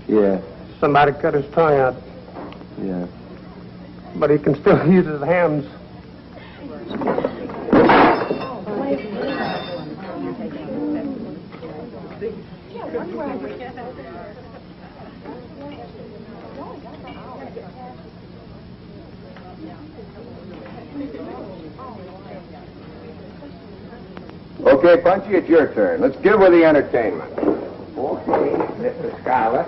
Yeah. Somebody cut his tongue out. Yeah. But he can still use his hands. Okay, Punchy, it's your turn. Let's get with the entertainment. Okay, Mr. Scholar.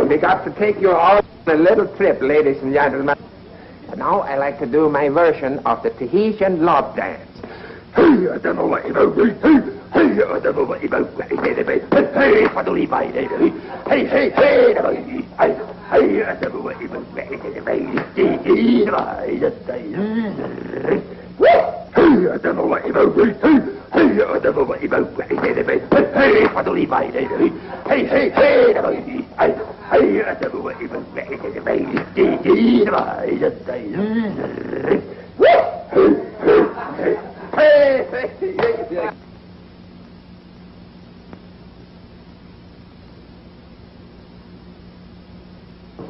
We got to take you all on a little trip, ladies and gentlemen. Now I like to do my version of the Tahitian love dance.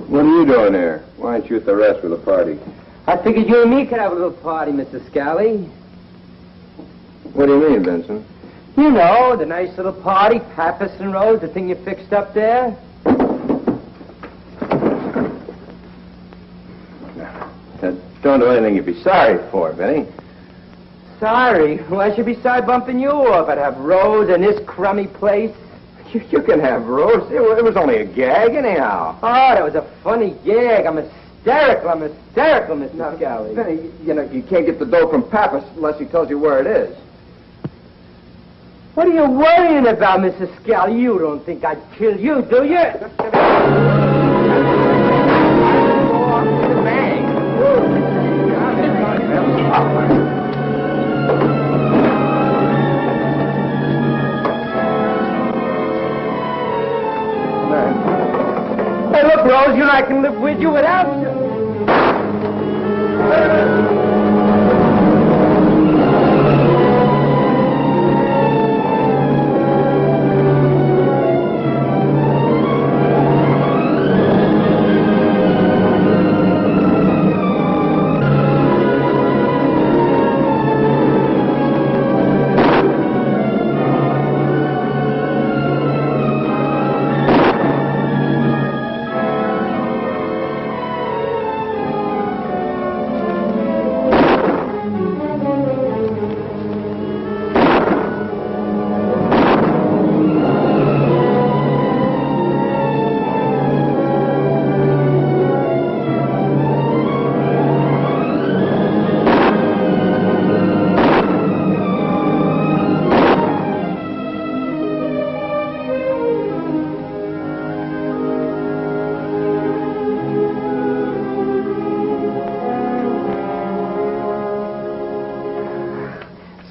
What are you doing here? Why aren't you at the rest with the party? I figured you and me could have a little party, Mr. Scally. What do you mean, Vincent? You know, the nice little party, Pappas and Rose, the thing you fixed up there. Don't do anything you'd be sorry for, Vinny. Sorry? Why should I be sorry bumping you off? I'd have Rose in this crummy place. You can have Rose. It was only a gag, anyhow. Oh, that was a funny gag. I'm hysterical, Mr. Scally. Vinny, you know, you can't get the dough from Pappas unless he tells you where it is. What are you worrying about, Mrs. Scally? You don't think I'd kill you, do you? Hey, look, Rose, you know I can live with you without you.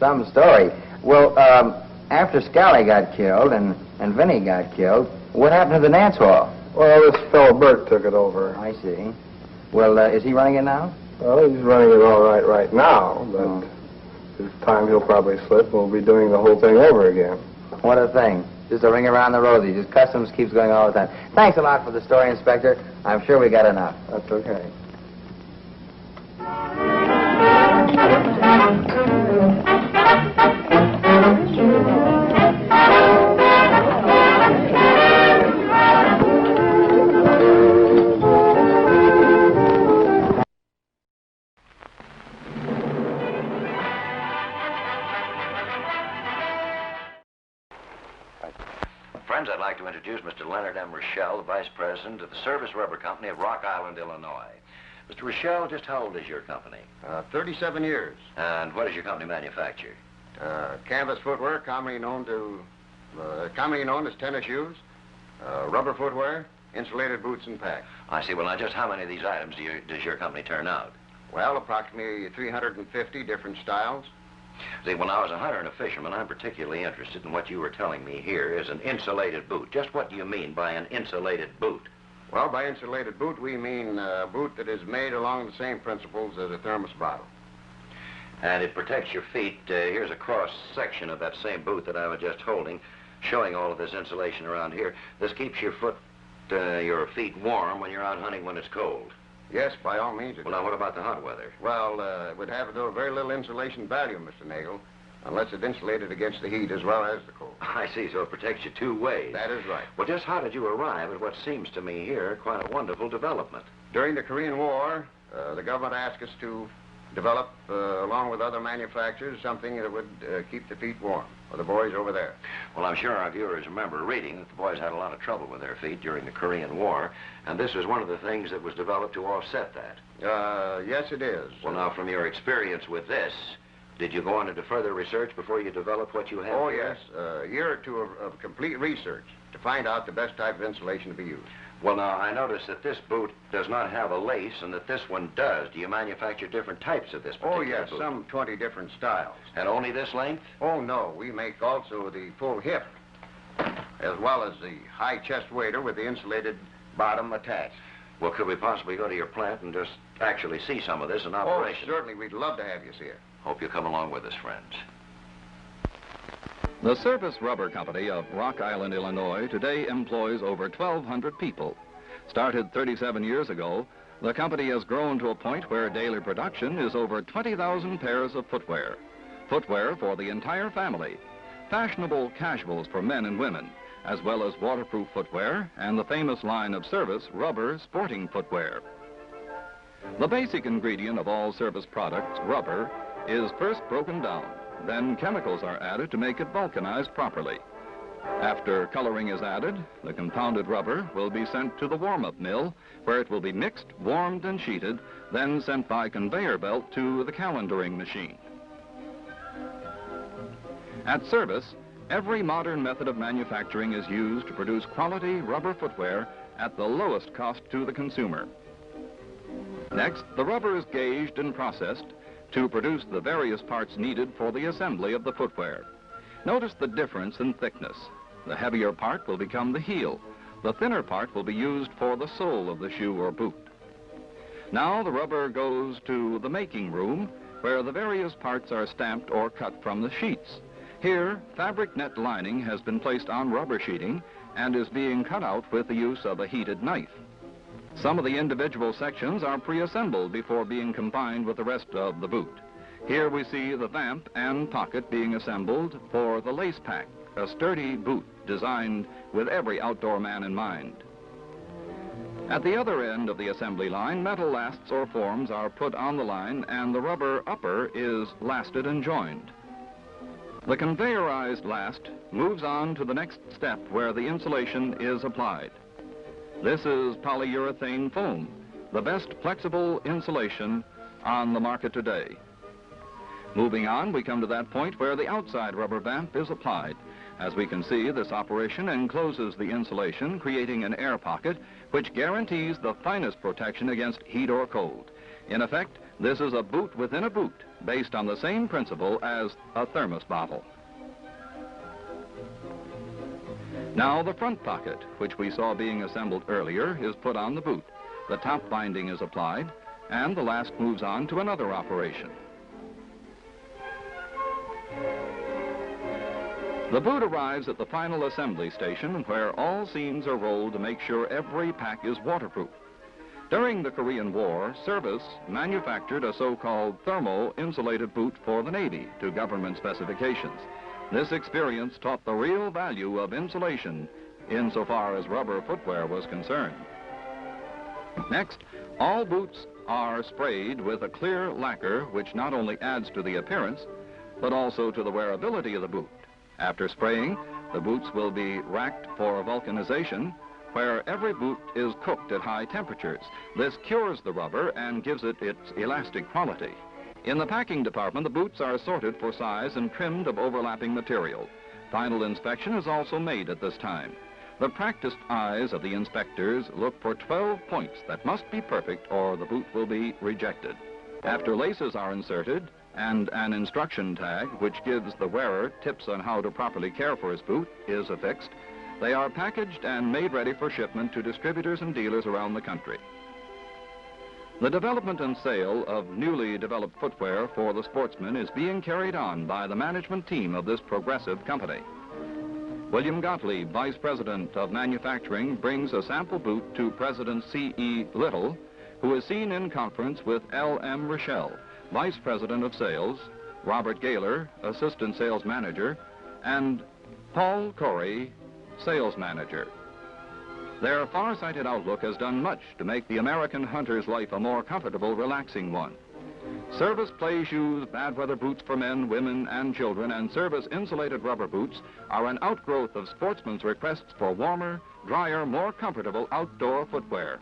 Some story. Well, after Scally got killed and Vinny got killed, what happened to the dance hall? Well, this fellow Bert took it over. I see. Well, is he running it now? Well, he's running it all right now, but this time he'll probably slip. We'll be doing the whole thing over again. What a thing. Just a ring around the rosy. Just customs keeps going all the time. Thanks a lot for the story, Inspector. I'm sure we got enough. That's okay. Friends, I'd like to introduce Mr. Leonard M. Rochelle, the Vice President of the Service Rubber Company of Rock Island, Illinois. Mr. Rochelle, just how old is your company? 37 years. And what does your company manufacture? Canvas footwear, commonly known as tennis shoes, rubber footwear, insulated boots and packs. I see. Well, now, just how many of these items does your company turn out? Well, approximately 350 different styles. See, when I was a hunter and a fisherman, I'm particularly interested in what you were telling me here is an insulated boot. Just what do you mean by an insulated boot? Well, by insulated boot, we mean a boot that is made along the same principles as a thermos bottle. And it protects your feet. Here's a cross-section of that same boot that I was just holding, showing all of this insulation around here. This keeps your your feet warm when you're out hunting when it's cold. Yes, by all means. Well, now, what about the hot weather? Well, it would have very little insulation value, Mr. Nagel, unless it insulated against the heat as well as the cold. I see, so it protects you two ways. That is right. Well, just how did you arrive at what seems to me here quite a wonderful development? During the Korean War, the government asked us to develop, along with other manufacturers, something that would keep the feet warm for the boys over there. Well, I'm sure our viewers remember reading that the boys had a lot of trouble with their feet during the Korean War, and this was one of the things that was developed to offset that. Yes, it is. Well, now, from your experience with this, did you go on into further research before you developed what you have here? Oh, yes. A year or two of complete research to find out the best type of insulation to be used. Well, now, I notice that this boot does not have a lace and that this one does. Do you manufacture different types of this particular boot? Oh, yes, some 20 different styles. And only this length? Oh, no. We make also the full hip, as well as the high chest waiter with the insulated bottom attached. Well, could we possibly go to your plant and just actually see some of this in operation? Oh, certainly. We'd love to have you see it. Hope you'll come along with us, friends. The Service Rubber Company of Rock Island, Illinois, today employs over 1,200 people. Started 37 years ago, the company has grown to a point where daily production is over 20,000 pairs of footwear. Footwear for the entire family. Fashionable casuals for men and women, as well as waterproof footwear and the famous line of Service Rubber sporting footwear. The basic ingredient of all Service products, rubber, is first broken down. Then chemicals are added to make it vulcanized properly. After coloring is added, the compounded rubber will be sent to the warm-up mill, where it will be mixed, warmed, and sheeted, then sent by conveyor belt to the calendaring machine. At Service, every modern method of manufacturing is used to produce quality rubber footwear at the lowest cost to the consumer. Next, the rubber is gauged and processed to produce the various parts needed for the assembly of the footwear. Notice the difference in thickness. The heavier part will become the heel. The thinner part will be used for the sole of the shoe or boot. Now the rubber goes to the making room, where the various parts are stamped or cut from the sheets. Here, fabric net lining has been placed on rubber sheeting and is being cut out with the use of a heated knife. Some of the individual sections are pre-assembled before being combined with the rest of the boot. Here we see the vamp and pocket being assembled for the lace pack, a sturdy boot designed with every outdoor man in mind. At the other end of the assembly line, metal lasts or forms are put on the line and the rubber upper is lasted and joined. The conveyorized last moves on to the next step where the insulation is applied. This is polyurethane foam, the best flexible insulation on the market today. Moving on, we come to that point where the outside rubber vamp is applied. As we can see, this operation encloses the insulation, creating an air pocket, which guarantees the finest protection against heat or cold. In effect, this is a boot within a boot, based on the same principle as a thermos bottle. Now the front pocket, which we saw being assembled earlier, is put on the boot. The top binding is applied, and the last moves on to another operation. The boot arrives at the final assembly station, where all seams are rolled to make sure every pack is waterproof. During the Korean War, Service manufactured a so-called thermo-insulated boot for the Navy to government specifications. This experience taught the real value of insulation insofar as rubber footwear was concerned. Next, all boots are sprayed with a clear lacquer which not only adds to the appearance, but also to the wearability of the boot. After spraying, the boots will be racked for vulcanization, where every boot is cooked at high temperatures. This cures the rubber and gives it its elastic quality. In the packing department, the boots are sorted for size and trimmed of overlapping material. Final inspection is also made at this time. The practiced eyes of the inspectors look for 12 points that must be perfect or the boot will be rejected. After laces are inserted and an instruction tag, which gives the wearer tips on how to properly care for his boot, is affixed, they are packaged and made ready for shipment to distributors and dealers around the country. The development and sale of newly developed footwear for the sportsman is being carried on by the management team of this progressive company. William Gottlieb, Vice President of Manufacturing, brings a sample boot to President C.E. Little, who is seen in conference with L.M. Rochelle, Vice President of Sales, Robert Gaylor, Assistant Sales Manager, and Paul Corey, Sales Manager. Their far-sighted outlook has done much to make the American hunter's life a more comfortable, relaxing one. Service play shoes, bad weather boots for men, women, and children, and Service insulated rubber boots are an outgrowth of sportsmen's requests for warmer, drier, more comfortable outdoor footwear.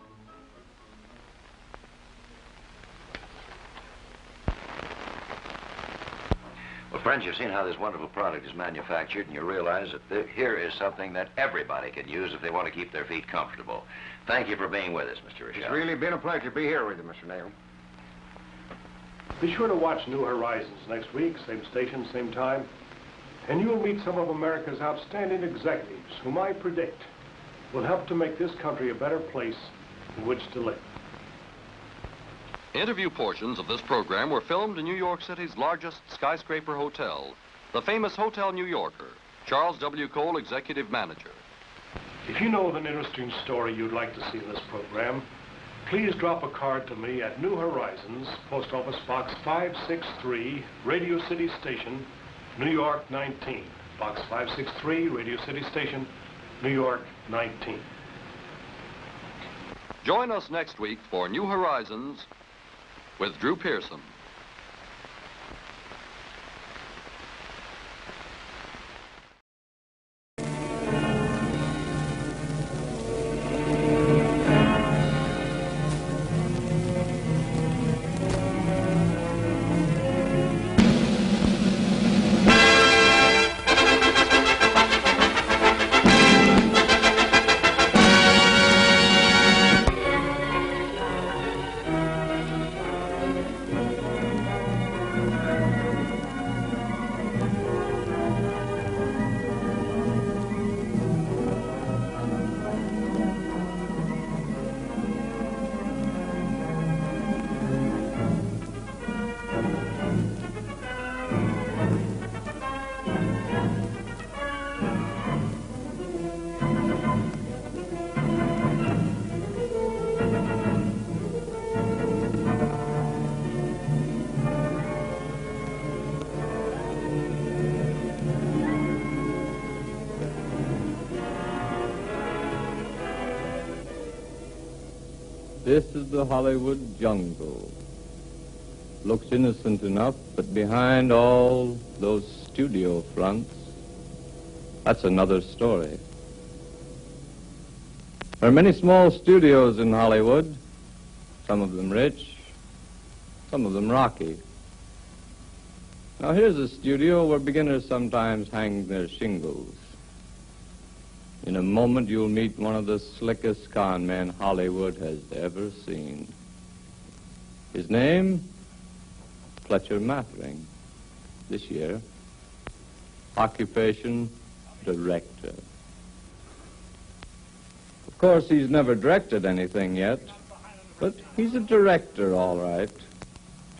Well, friends, you've seen how this wonderful product is manufactured, and you realize that here is something that everybody can use if they want to keep their feet comfortable. Thank you for being with us, Mr. Rochelle. It's really been a pleasure to be here with you, Mr. Nail. Be sure to watch New Horizons next week, same station, same time, and you'll meet some of America's outstanding executives whom I predict will help to make this country a better place in which to live. Interview portions of this program were filmed in New York City's largest skyscraper hotel, the famous Hotel New Yorker. Charles W. Cole, Executive Manager. If you know of an interesting story you'd like to see in this program, please drop a card to me at New Horizons, Post Office Box 563, Radio City Station, New York 19. Box 563, Radio City Station, New York 19. Join us next week for New Horizons with Drew Pearson. This is the Hollywood jungle. Looks innocent enough, but behind all those studio fronts, that's another story. There are many small studios in Hollywood, some of them rich, some of them rocky. Now here's a studio where beginners sometimes hang their shingles. In a moment, you'll meet one of the slickest con men Hollywood has ever seen. His name, Fletcher Mathering, this year. Occupation, director. Of course, he's never directed anything yet, but he's a director, all right.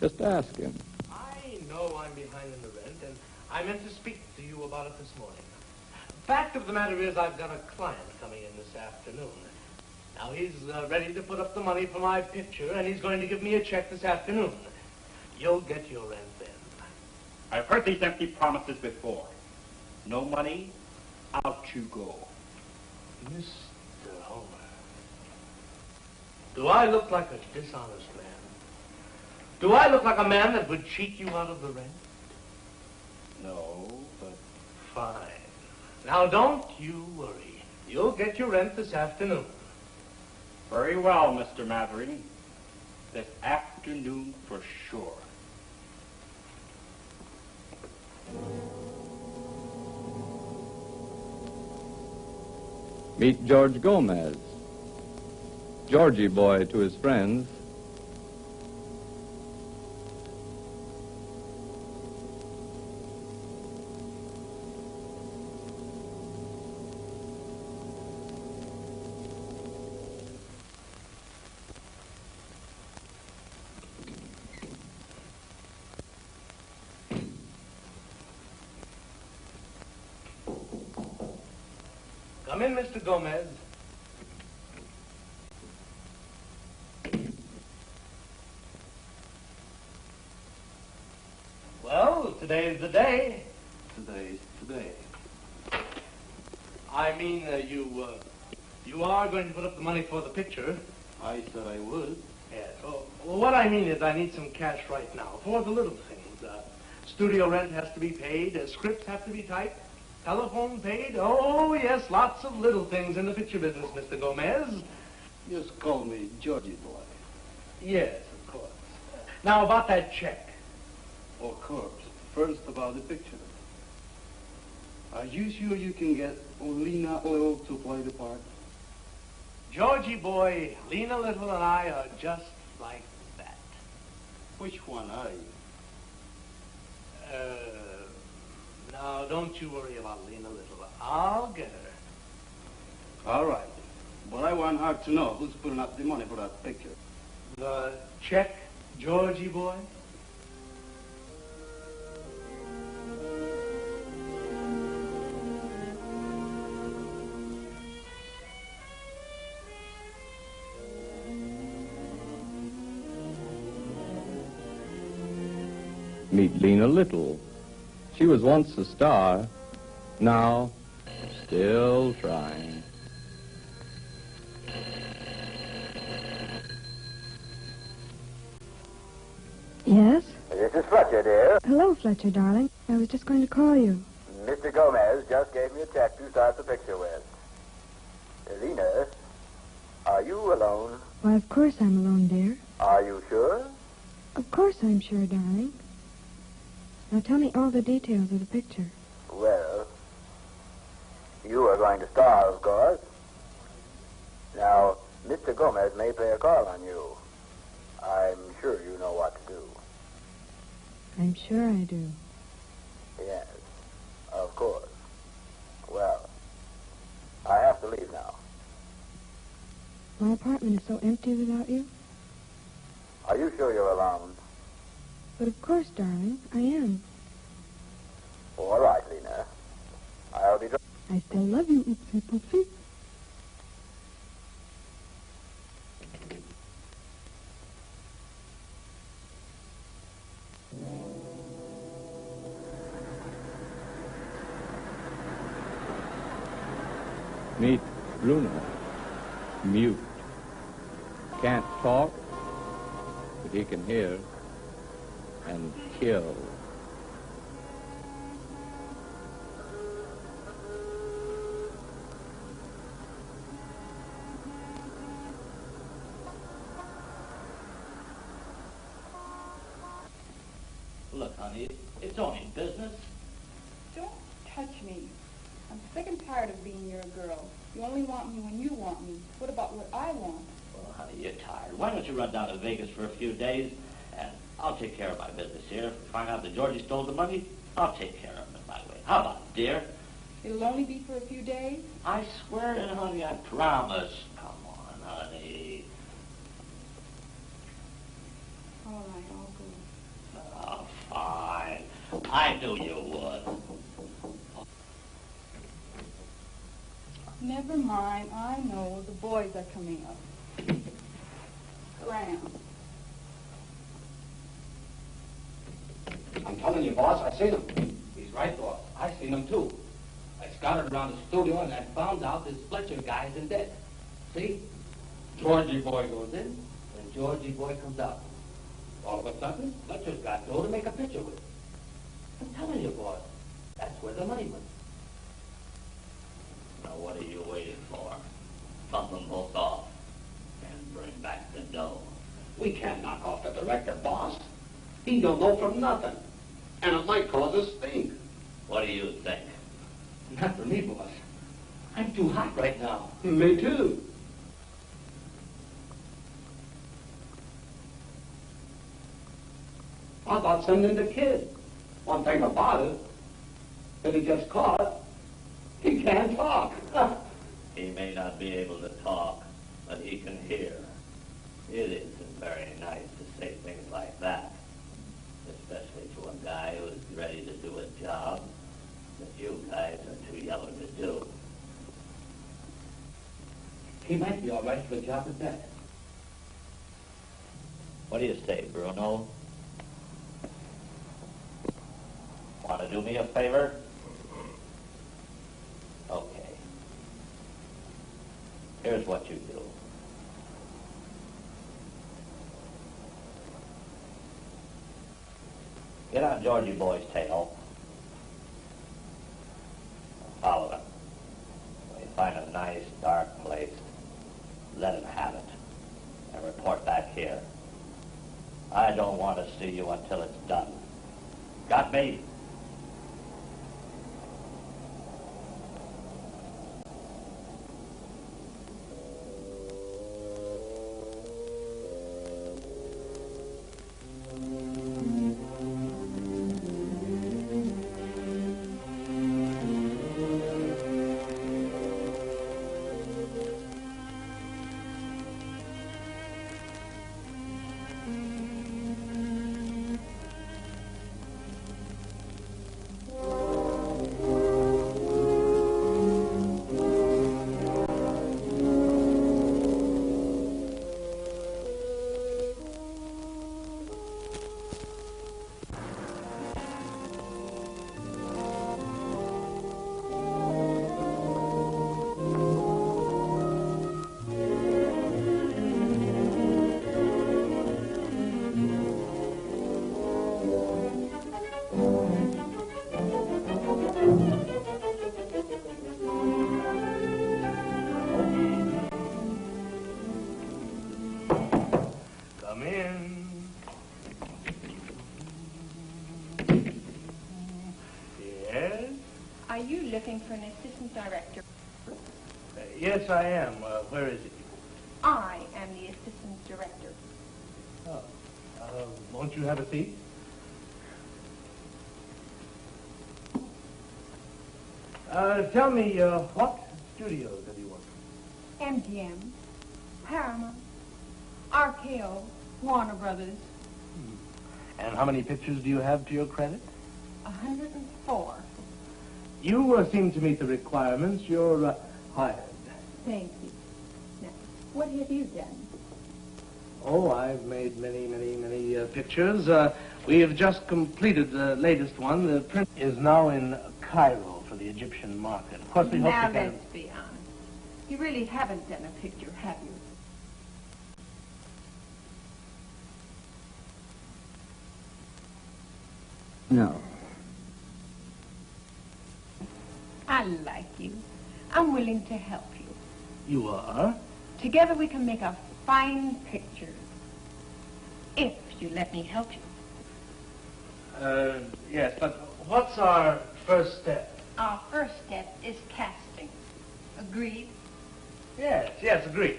Just ask him. I know I'm behind in the rent, and I meant to speak to you about it this morning. Fact of the matter is, I've got a client coming in this afternoon. Now, he's ready to put up the money for my picture, and he's going to give me a check this afternoon. You'll get your rent then. I've heard these empty promises before. No money, out you go. Mr. Homer, do I look like a dishonest man? Do I look like a man that would cheat you out of the rent? No, but... Fine. Now, don't you worry. You'll get your rent this afternoon. Very well, Mr. Mathering. This afternoon for sure. Meet George Gomez, Georgie boy to his friends. Come in, Mr. Gomez. Well, today's the day. Today's today. I mean, you are going to put up the money for the picture. I said I would. Yes. Well, what I mean is I need some cash right now for the little things. Studio rent has to be paid. Scripts have to be typed. Telephone paid. Oh, yes, lots of little things in the picture business, Mr. Gomez. Just call me Georgie boy. Yes, of course. Now, about that check. Of course. First about the picture. Are you sure you can get Lena Little to play the part? Georgie boy, Lena Little and I are just like that. Which one are you? Now, don't you worry about Lena Little. I'll get her. All right. But I want her to know who's putting up the money for that picture. The check, Georgie boy? Meet Lena Little. She was once a star, now still trying. Yes? This is Fletcher, dear. Hello, Fletcher, darling. I was just going to call you. Mr. Gomez just gave me a check to start the picture with. Lena, are you alone? Why, of course I'm alone, dear. Are you sure? Of course I'm sure, darling. Now tell me all the details of the picture. Well, you are going to star, of course. Now, Mr. Gomez may play a call on you. I'm sure you know what to do. I'm sure I do. Yes, of course. Well, I have to leave now. My apartment is so empty without you. Are you sure you're alone? But of course, darling, I am. All right, Lena. I'll be... I still love you, Oopsie Poopsie. Meet Bruno, mute. Can't talk, but he can hear and kill. Look, honey, it's only business. Don't touch me. I'm sick and tired of being your girl. You only want me when you want me. What about what I want? Well, honey, you're tired. Why don't you run down to Vegas for a few days, and I'll take care of my business here. If we find out that Georgie stole the money, I'll take care of it my way. How about it, dear? It'll only be for a few days? I swear it, honey, I promise. Come on, honey. All right, I'll go. Oh, fine. I knew you would. Never mind. I know. The boys are coming up. Graham. I'm telling you, boss, I seen him. He's right, boss. I seen him, too. I scouted around the studio, and I found out this Fletcher guy isn't dead. See? Georgie boy goes in, and Georgie boy comes out. All of a sudden, Fletcher's got dough to make a picture with. I'm telling you, boss, that's where the money went. Now, what are you waiting for? Bump them both off and bring back the dough. We can't knock off the director, boss. He don't know from nothing. And it might cause us stink. What do you think? Not for me, boss. I'm too hot right now. Me too. How about sending the kid? One thing about it, if he gets caught, he can't talk. He may not be able to talk, but he can hear. It isn't very nice to say things like that, especially to a guy who's ready to do a job that you guys are too young to do. He might be all right for a job at that. What do you say, Bruno? Want to do me a favor? Okay. Here's what you do. Get on Georgie boy's tail. Follow him. When you find a nice, dark place, let him have it. And report back here. I don't want to see you until it's done. Got me? Come in. Yes? Are you looking for an assistant director? Yes, I am. Where is it? I am the assistant director. Oh. Won't you have a seat? Tell me, what studios have you worked in? MGM, Paramount, RKO, Warner Brothers. And how many pictures do you have to your credit? 104. You seem to meet the requirements. You're hired. Thank you. Now, what have you done? Oh, I've made many pictures. We have just completed the latest one. The print is now in Cairo for the Egyptian market. Of course, we hope now, to get let's be honest. You really haven't done a picture, have you? No. I like you. I'm willing to help you. You are? Together we can make a fine picture. If you let me help you. Yes, but what's our first step? Our first step is casting. Agreed? Yes, agreed.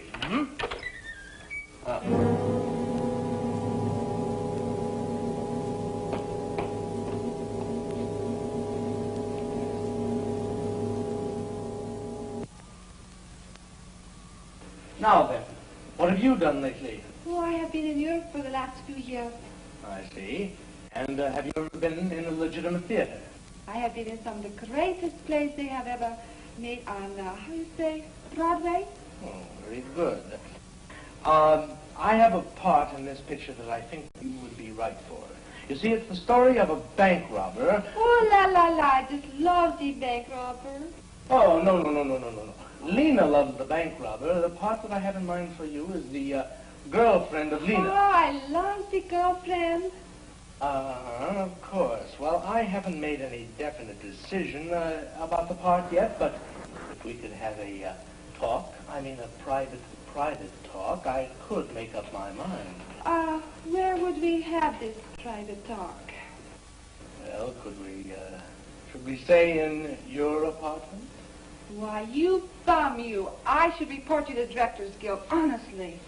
Now then, what have you done lately? Oh, I have been in Europe for the last few years. I see. And have you ever been in a legitimate theater? I have been in some of the greatest plays they have ever made on, how do you say, Broadway. Oh, very good. I have a part in this picture that I think you would be right for. You see, it's the story of a bank robber. Oh, la, la, la, I just love the bank robber. Oh, no. Lena loves the bank robber. The part that I have in mind for you is the girlfriend of Lena. Oh, I love the girlfriend. Of course. Well, I haven't made any definite decision about the part yet, but if we could have a talk, a private talk, I could make up my mind. Where would we have this private talk? Well, should we stay in your apartment? Why, you bum, you. I should report you to the Directors Guild, honestly.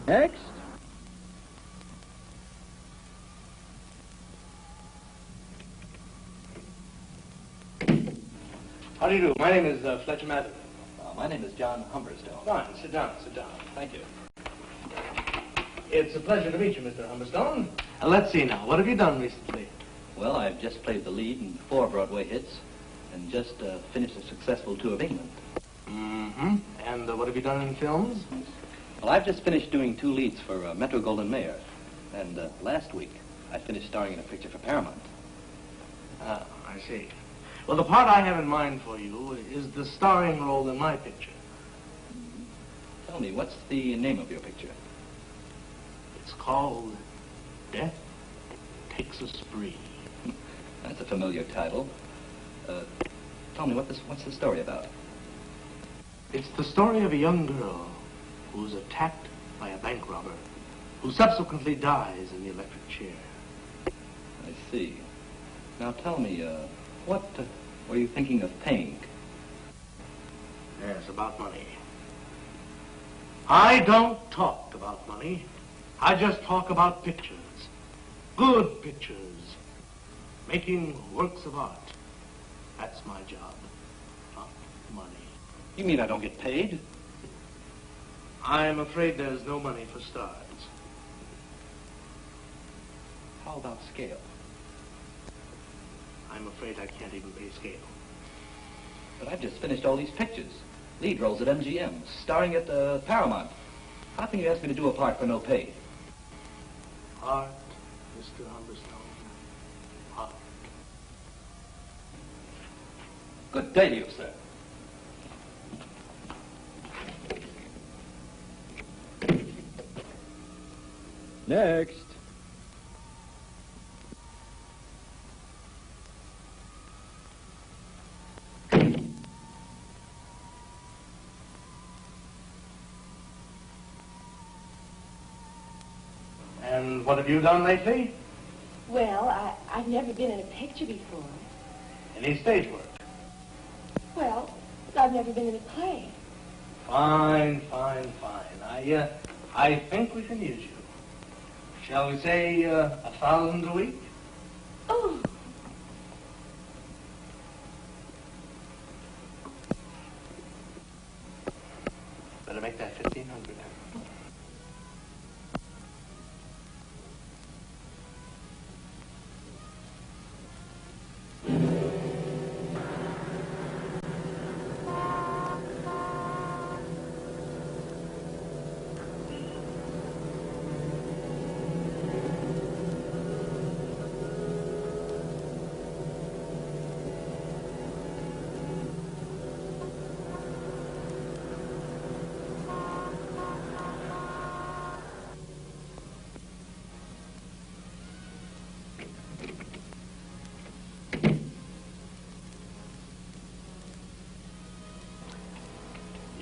Next. How do you do? My name is Fletcher Mather. My name is John Humberstone. Fine, sit down. Thank you. It's a pleasure to meet you, Mr. Humberstone. Let's see now, what have you done recently? Well, I've just played the lead in 4 Broadway hits and just finished a successful tour of England. Mm-hmm. And what have you done in films? Well, I've just finished doing 2 leads for Metro-Goldwyn-Mayer. And last week, I finished starring in a picture for Paramount. Ah, I see. Well, the part I have in mind for you is the starring role in my picture. Tell me, what's the name of your picture? It's called Death Takes a Spree. That's a familiar title. Tell me, what's the story about? It's the story of a young girl who's attacked by a bank robber who subsequently dies in the electric chair. I see. Now tell me, what were you thinking of paying? Yes, about money. I don't talk about money. I just talk about pictures. Good pictures. Making works of art. That's my job. Not money. You mean I don't get paid? I'm afraid there's no money for stars. How about scale? I'm afraid I can't even pay scale. But I've just finished all these pictures. Lead roles at MGM, starring at Paramount. How can you ask me to do a part for no pay? Art, Mr. Humberstone. Art. Good day to you, sir. Next. And what have you done lately? Well, I've never been in a picture before. Any stage work? Well, I've never been in a play. Fine. I think we can use you. Shall we say $1,000 a week? Oh. Better make that 1,500.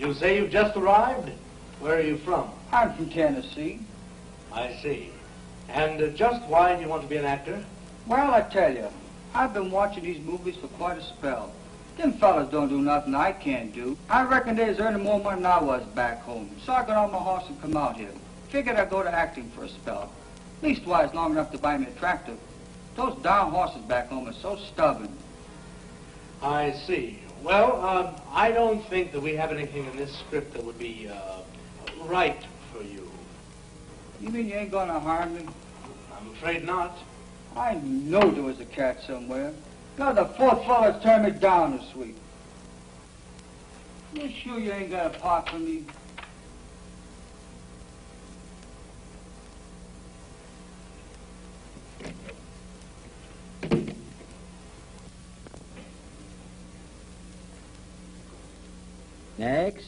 You say you've just arrived? Where are you from? I'm from Tennessee. I see. And just why do you want to be an actor? Well, I tell you, I've been watching these movies for quite a spell. Them fellas don't do nothing I can't do. I reckon they's earning more money than I was back home. So I got on my horse and come out here. Figured I'd go to acting for a spell. Leastwise, long enough to buy me a tractor. Those darn horses back home are so stubborn. I see. Well, I don't think that we have anything in this script that would be right for you. You mean you ain't gonna harm me? I'm afraid not. I know there was a cat somewhere. You're the fourth fella that's turned me down this week. You sure you ain't got a part for me? Next.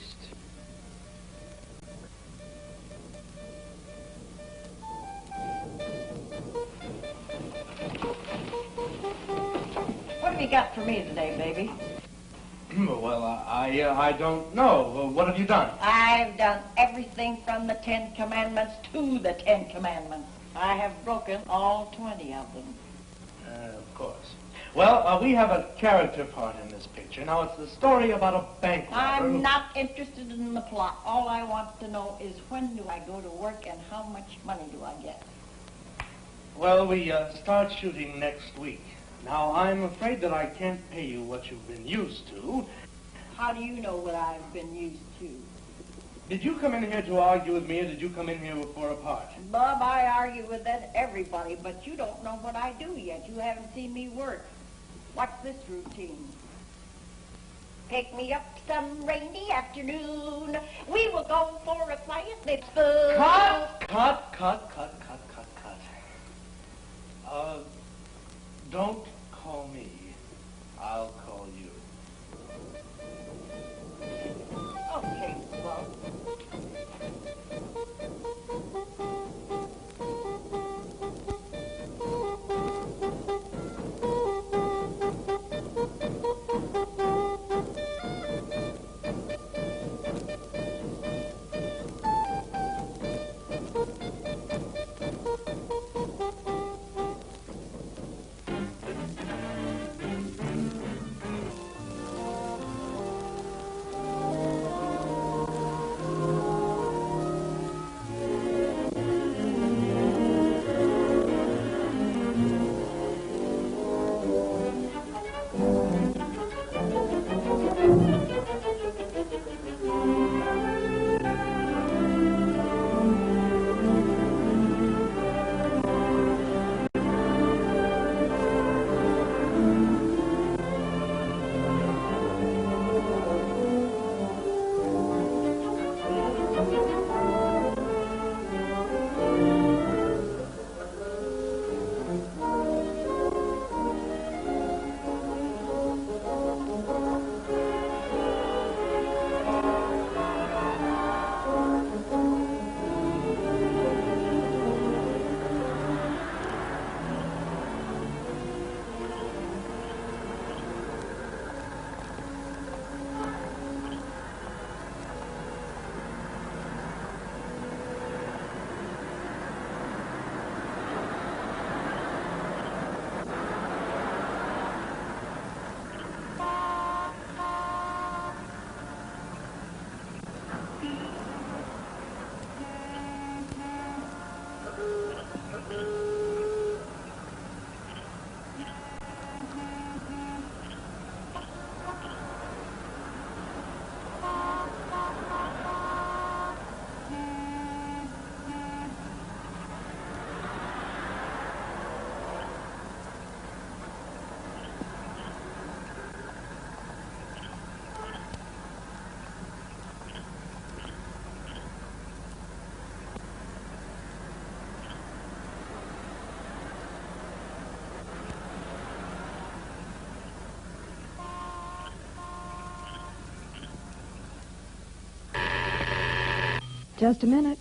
What have you got for me today, baby? Well, I don't know. What have you done? I've done everything from the 10 Commandments to the 10 Commandments. I have broken all 20 of them. Of course. Well, we have a character part in this picture. Now, it's the story about a bank robber. I'm not interested in the plot. All I want to know is when do I go to work and how much money do I get? Well, we start shooting next week. Now, I'm afraid that I can't pay you what you've been used to. How do you know what I've been used to? Did you come in here to argue with me, or did you come in here for a part? Bob, I argue with everybody, but you don't know what I do yet. You haven't seen me work. What's this routine? Pick me up some rainy afternoon. We will go for a quiet little spoon. Cut. Don't call me. I'll call you. Okay, well. Just a minute.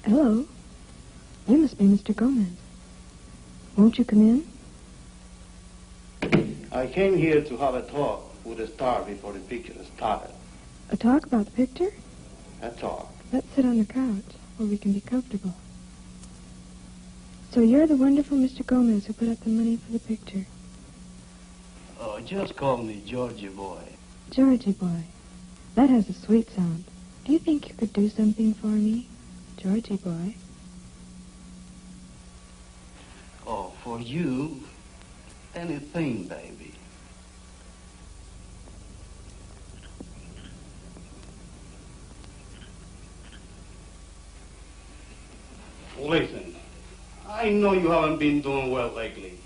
Hello. You must be Mr. Gomez. Won't you come in? I came here to have a talk with the star before the picture started. A talk about the picture? A talk. Let's sit on the couch where we can be comfortable. So you're the wonderful Mr. Gomez who put up the money for the picture. Oh, just call me Georgie boy. Georgie boy. That has a sweet sound. Do you think you could do something for me? Georgie boy. Oh, for you, anything, baby. Listen, I know you haven't been doing well lately.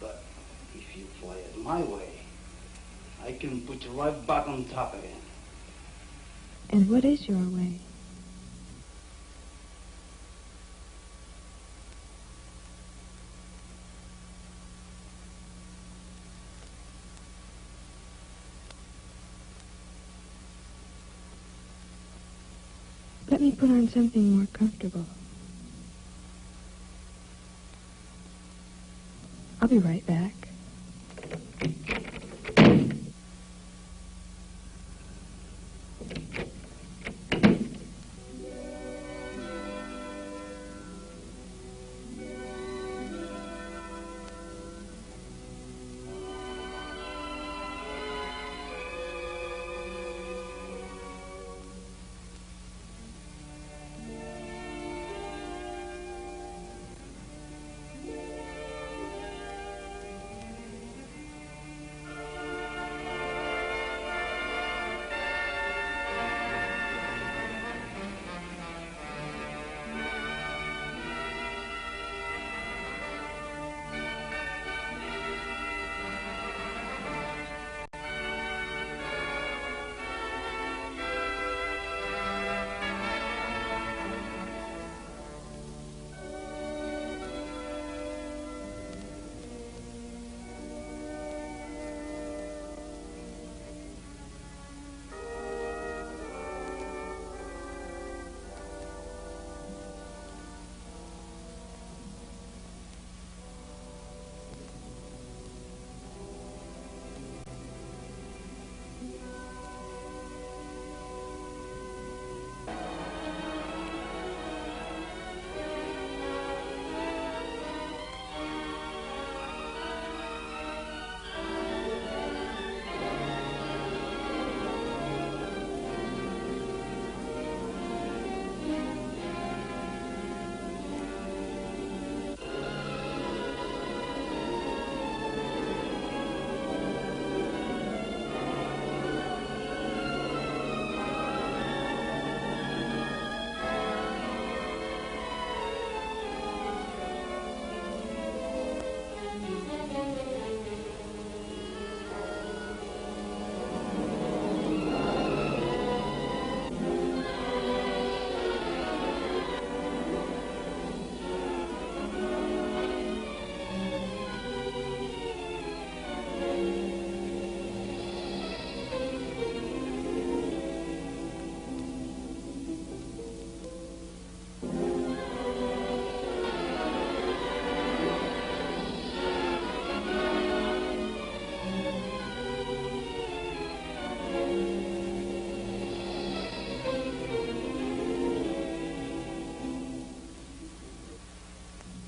But if you play it my way, I can put you right back on top again. And what is your way? Let me put on something more comfortable. I'll be right back.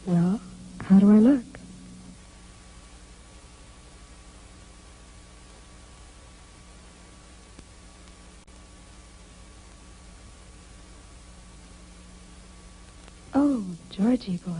Well, how do I look? Oh, Georgie boy.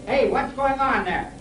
Hey, what's going on there?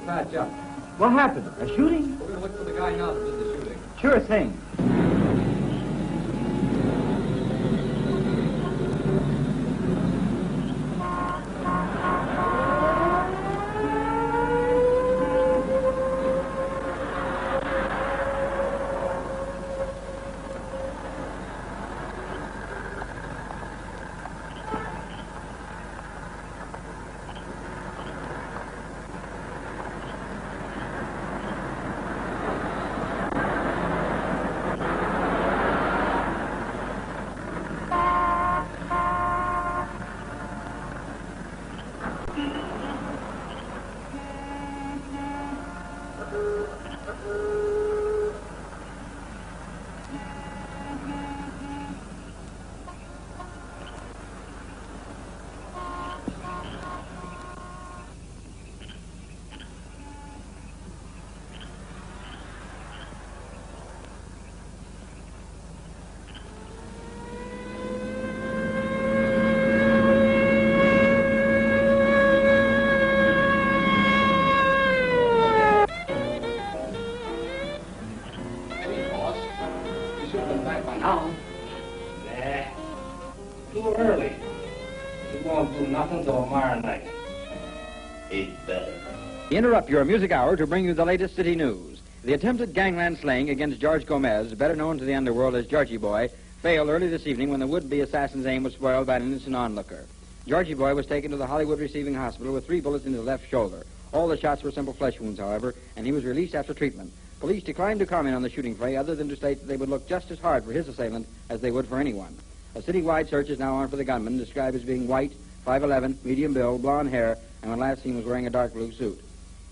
Patch up. What happened? A shooting? We're going to look for the guy now that did the shooting. Sure thing. Too early. He won't do nothing till tomorrow night. He'd better. Interrupt your music hour to bring you the latest city news. The attempted gangland slaying against George Gomez, better known to the underworld as Georgie Boy, failed early this evening when the would-be assassin's aim was spoiled by an innocent onlooker. Georgie Boy was taken to the Hollywood Receiving Hospital with 3 bullets in his left shoulder. All the shots were simple flesh wounds, however, and he was released after treatment. Police declined to comment on the shooting fray other than to state that they would look just as hard for his assailant as they would for anyone. A citywide search is now on for the gunman, described as being white, 5'11", medium build, blonde hair, and when last seen was wearing a dark blue suit.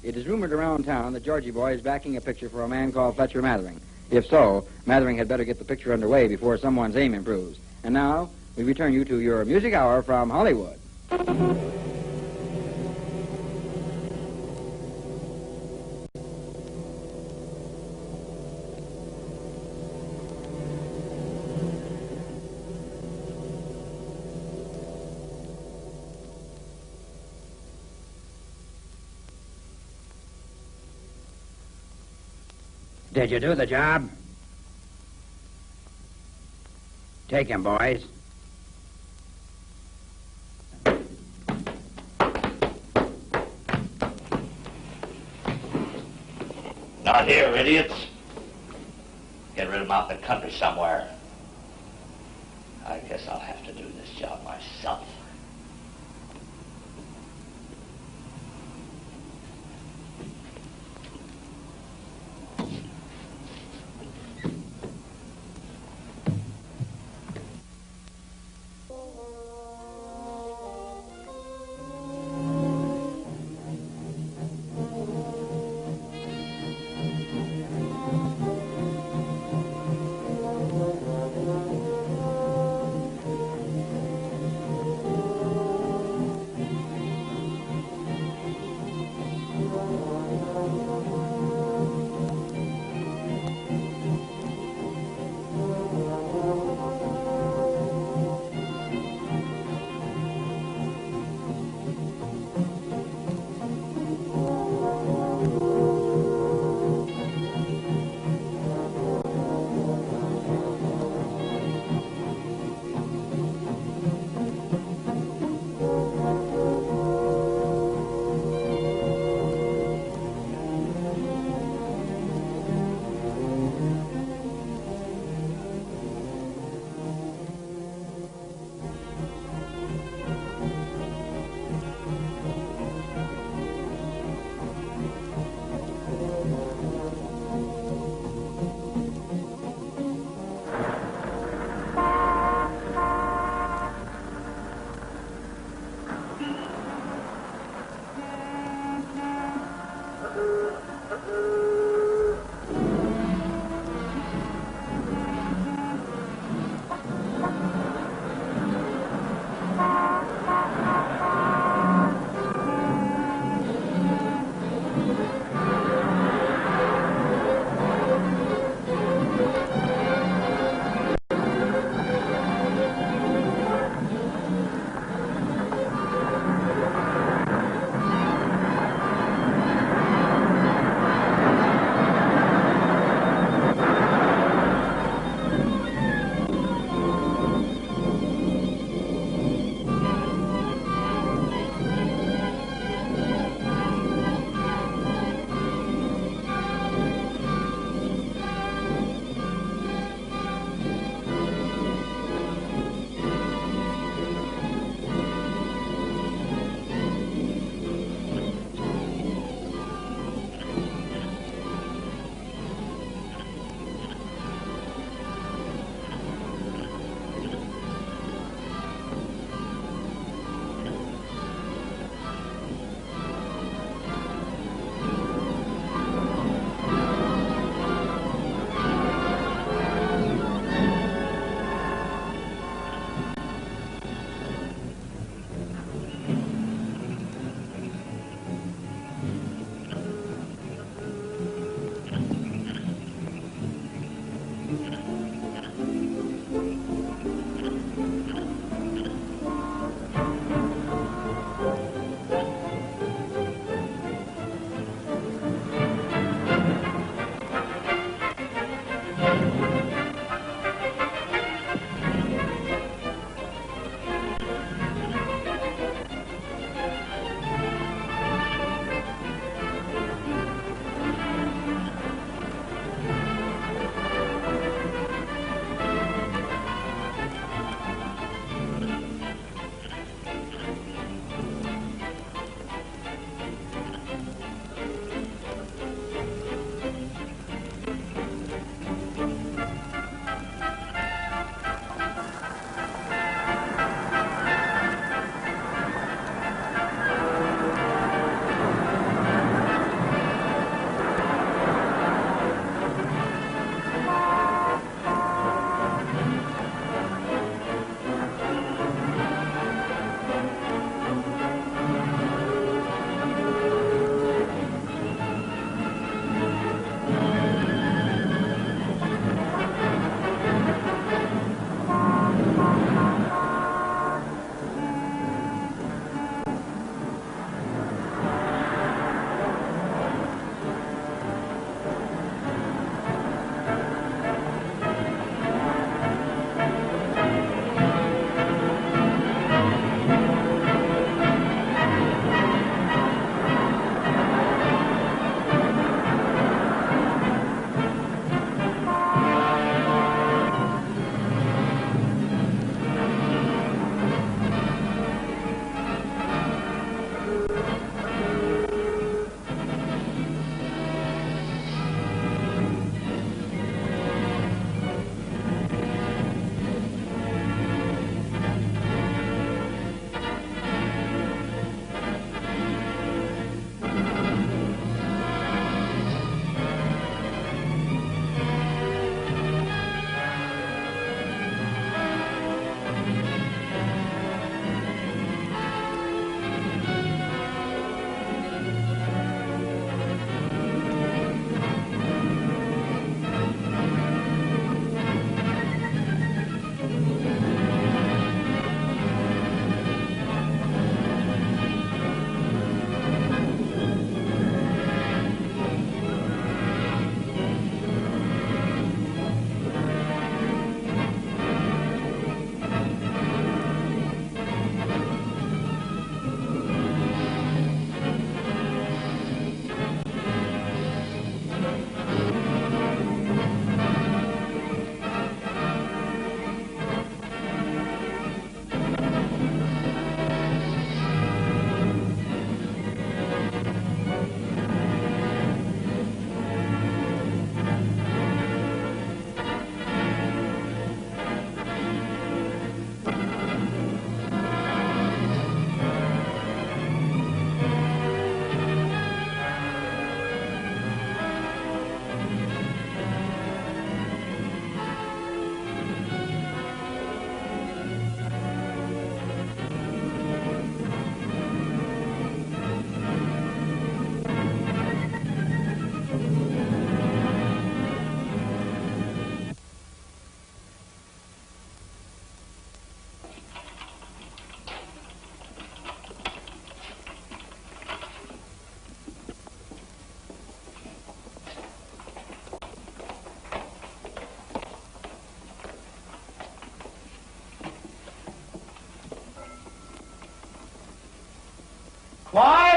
It is rumored around town that Georgie Boy is backing a picture for a man called Fletcher Mathering. If so, Mathering had better get the picture underway before someone's aim improves. And now, we return you to your Music Hour from Hollywood. Did you do the job? Take him, boys. Not here, idiots. Get rid of them out in the country somewhere. I guess I'll have to do this job myself.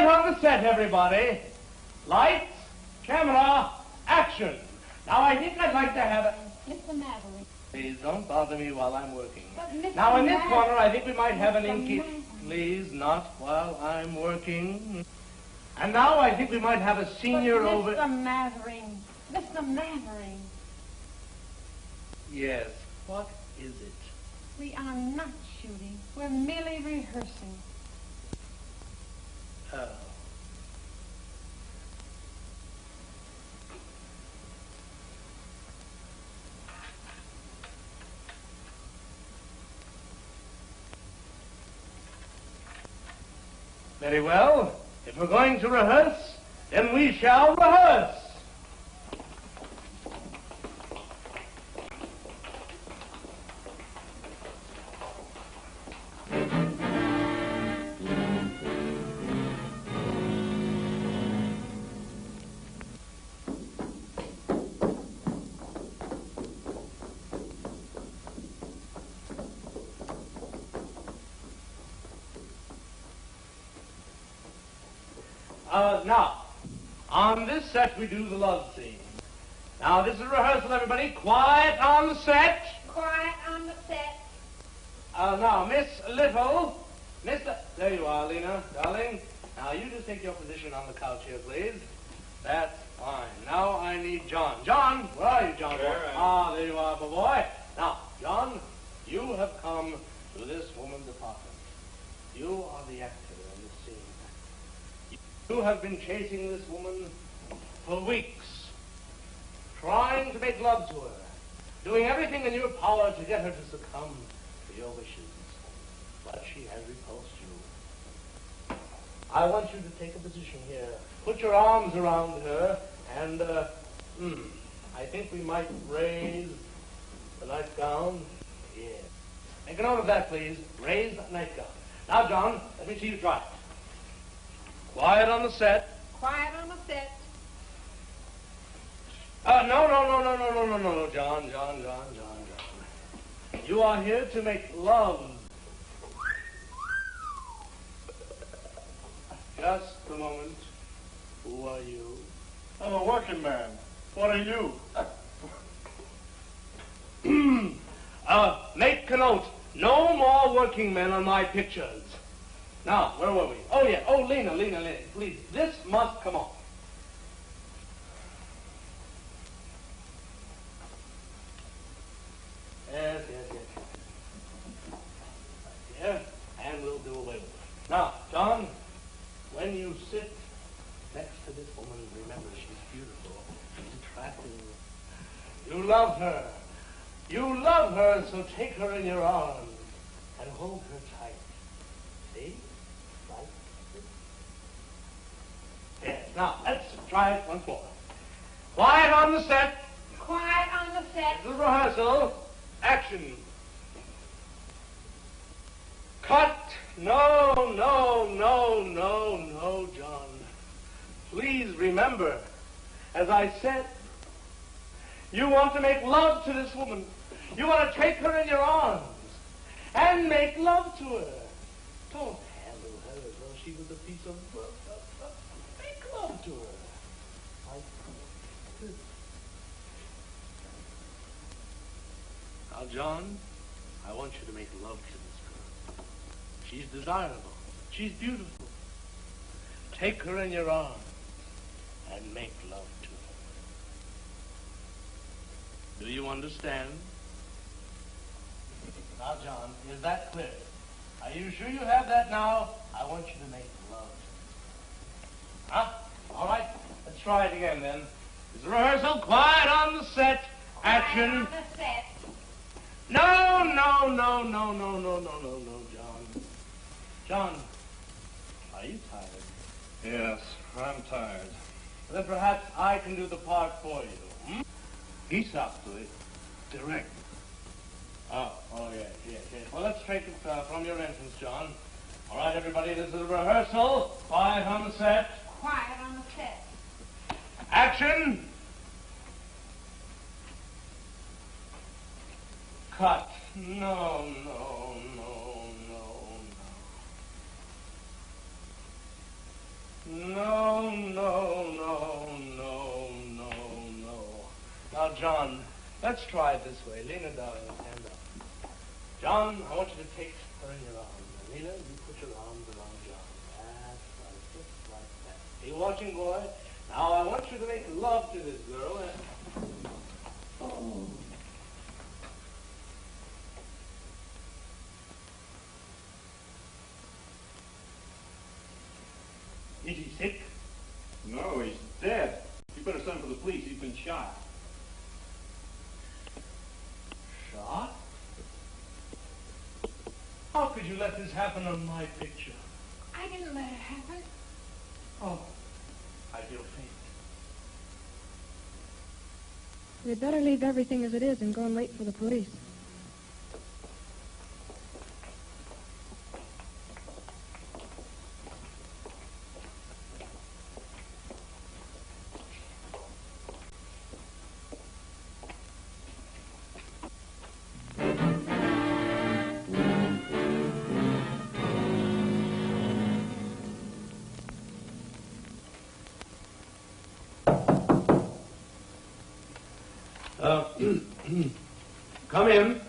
Quiet on the set, everybody. Lights, camera, action. Now, I think I'd like to have it. Mr. Maverick. Please don't bother me while I'm working. But Mr. Now, in this Maverick. corner, I think we might have an Mr. inky... Maverick. Please, not while I'm working. And now I think we might have a senior But over... Mr. Mavering. Mr. Mavering. Yes, what is it? We are not shooting. We're merely rehearsing. Oh. Very well. If we're going to rehearse, then we shall rehearse. Now, on this set we do the love scene. Now, this is rehearsal, everybody. Quiet on the set. Quiet on the set. Now, Miss Little, there you are, Lena, darling. Now, you just take your position on the couch here, please. That's fine. Now, I need John. John, where are you, John? Sure, there you are, my boy. Now, John, you have come to this woman's apartment. You are the actor in this scene. You have been chasing this woman for weeks, trying to make love to her, doing everything in your power to get her to succumb to your wishes. But she has repulsed you. I want you to take a position here. Put your arms around her, and, I think we might raise the nightgown. Yes. Make a note of that, please. Raise the nightgown. Now, John, let me see you try it. Quiet on the set. Quiet on the set. No, John. You are here to make love. Just a moment. Who are you? I'm a working man. What are you? Make a note. No more working men on my pictures. Now, where were we? Oh, yeah. Oh, Lena, please. This must come off. Yes. Here, and we'll do away with it. Now, John, when you sit next to this woman, remember she's beautiful. She's attractive. You love her. You love her, so take her in your arms and hold her tight. See? Like this. Yes. Now, let's try it once more. Quiet on the set. Quiet on the set. This is rehearsal. Action. Cut. No, John. Please remember, as I said, you want to make love to this woman. You want to take her in your arms and make love to her. Don't handle her as though she was a piece of make love to her. Like this. Now, John, I want you to make love to this girl. She's desirable. She's beautiful. Take her in your arms and make love to her. Do you understand? Now, John, is that clear? Are you sure you have that now? I want you to make love. Huh? All right. Let's try it again, then. It's a rehearsal. Quiet on the set. Action. Quiet on the set. No, John. John, are you tired? Yes, I'm tired. Then perhaps I can do the part for you. He's up to it. Direct. Oh, yes. Well, let's take it from your entrance, John. All right, everybody, this is a rehearsal. Quiet on the set. Quiet on the set. Action. Cut. No. No. Now, John, let's try it this way. Lena, darling, stand up. John, I want you to take her in your arms. Now, Lena, you put your arms around John. That's right, just like that. Are you watching, boy? Now, I want you to make love to this girl. Oh. Is he sick? No, he's dead. You better send for the police. He's been shot. Shot? How could you let this happen on my picture? I didn't let it happen. Oh, I feel faint. We'd better leave everything as it is and go and wait for the police. Come in.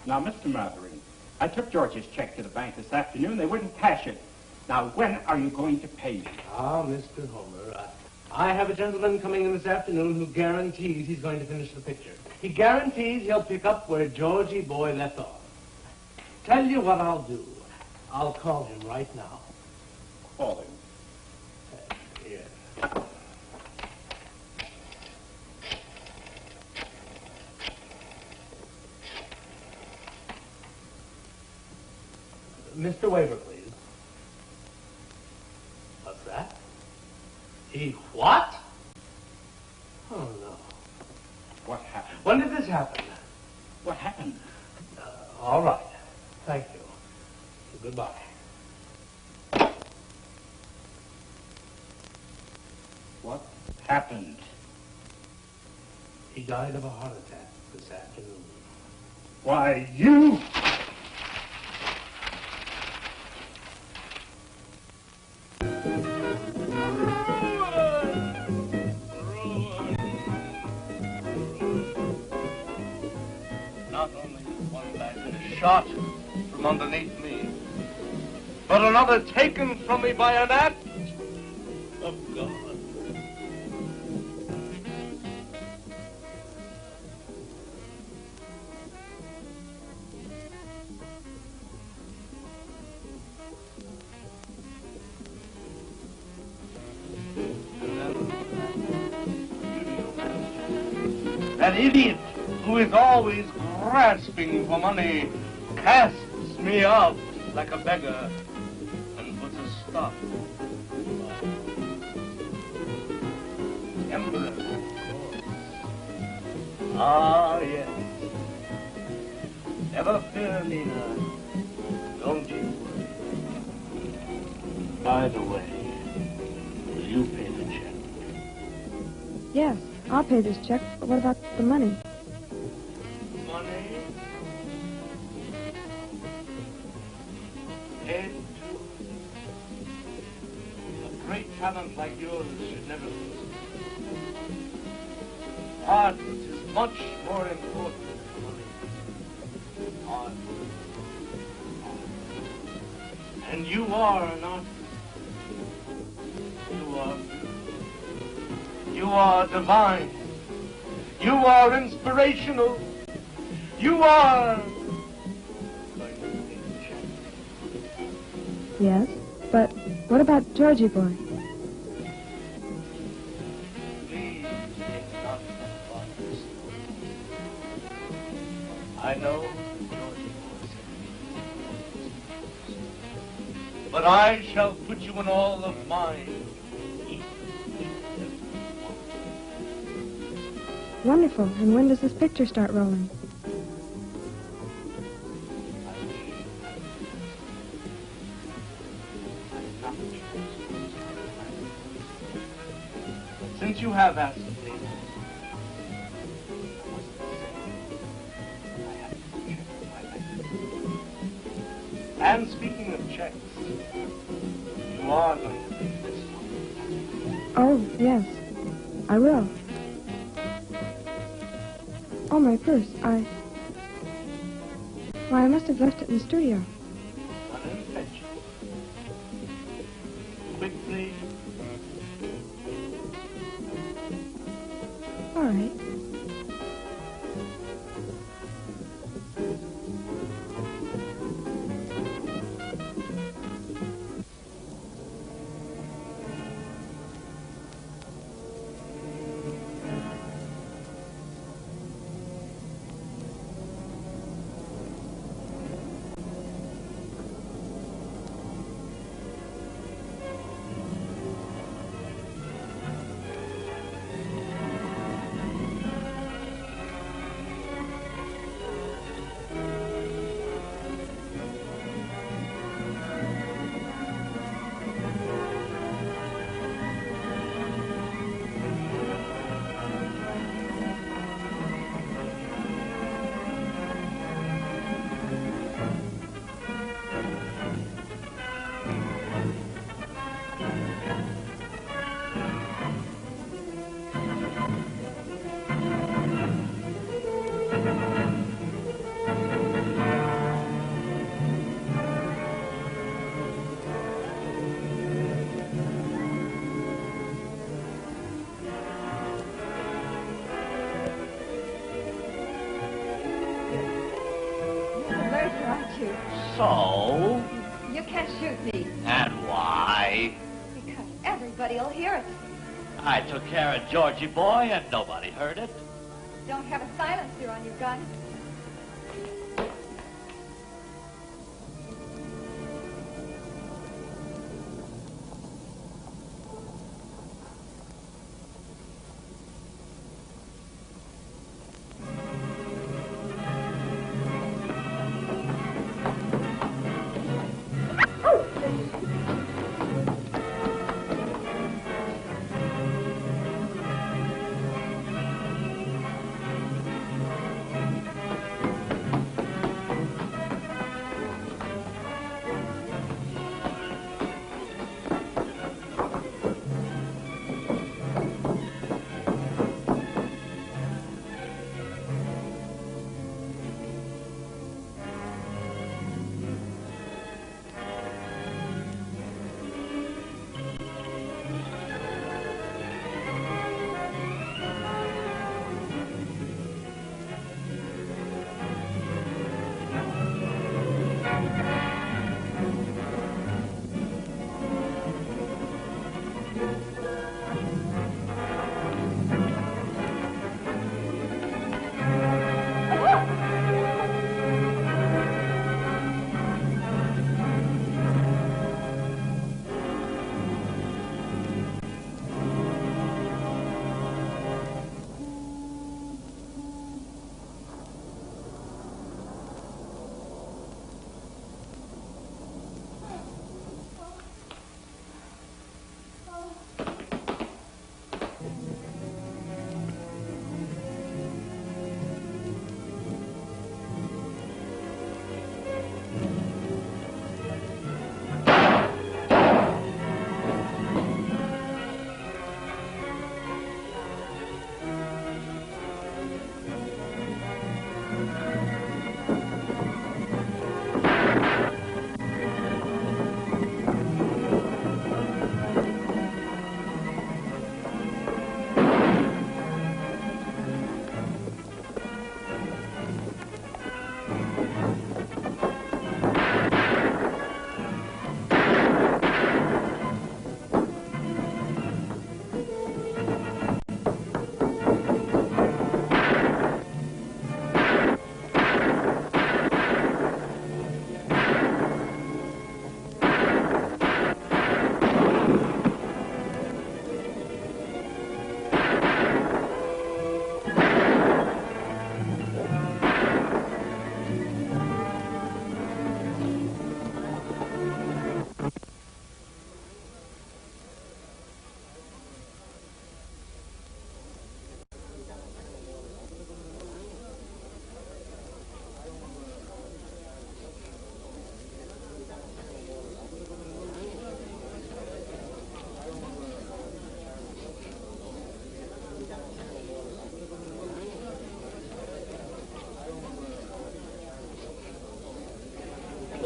Now, Mr. Matherin, I took George's check to the bank this afternoon. They wouldn't cash it. Now, when are you going to pay me? Ah, Mr. Homer, I have a gentleman coming in this afternoon who guarantees he's going to finish the picture. He guarantees he'll pick up where Georgie boy left off. Tell you what I'll do. I'll call him right now. Call him. Here. Mr. Waver, please. What's that? He what? Oh, no. What happened? When did this happen? What happened? All right. Thank you. Goodbye. What happened? He died of a heart attack this afternoon. Why, you... Not only is one man been shot from underneath me, but another taken from me by an act of God. That idiot who is always grasping for money casts me out like a beggar and puts a stop to my emperor, of course. Ah, yes. Never fear, Nina. Don't you worry. By the way, will you pay the check? Yes, I'll pay this check, but what about the money? Money? Head to... A great talent like yours should never lose it. Art is much more important than money. Art. And you are an artist. You are divine. You are inspirational. You are... Yes, but what about Georgie boy? Please take not upon this. I know Georgie boy, but I shall put you in all of mine. Wonderful. And when does this picture start rolling? Since you have asked me, and speaking of checks, checks. Come on. Oh, yes. I will. Oh, my purse. Why, I must have left it in the studio. Run in and fetch it. Quick, please. All right. So? You can't shoot me. And why? Because everybody'll hear it. I took care of Georgie boy and nobody heard it. Don't have a silencer on your gun.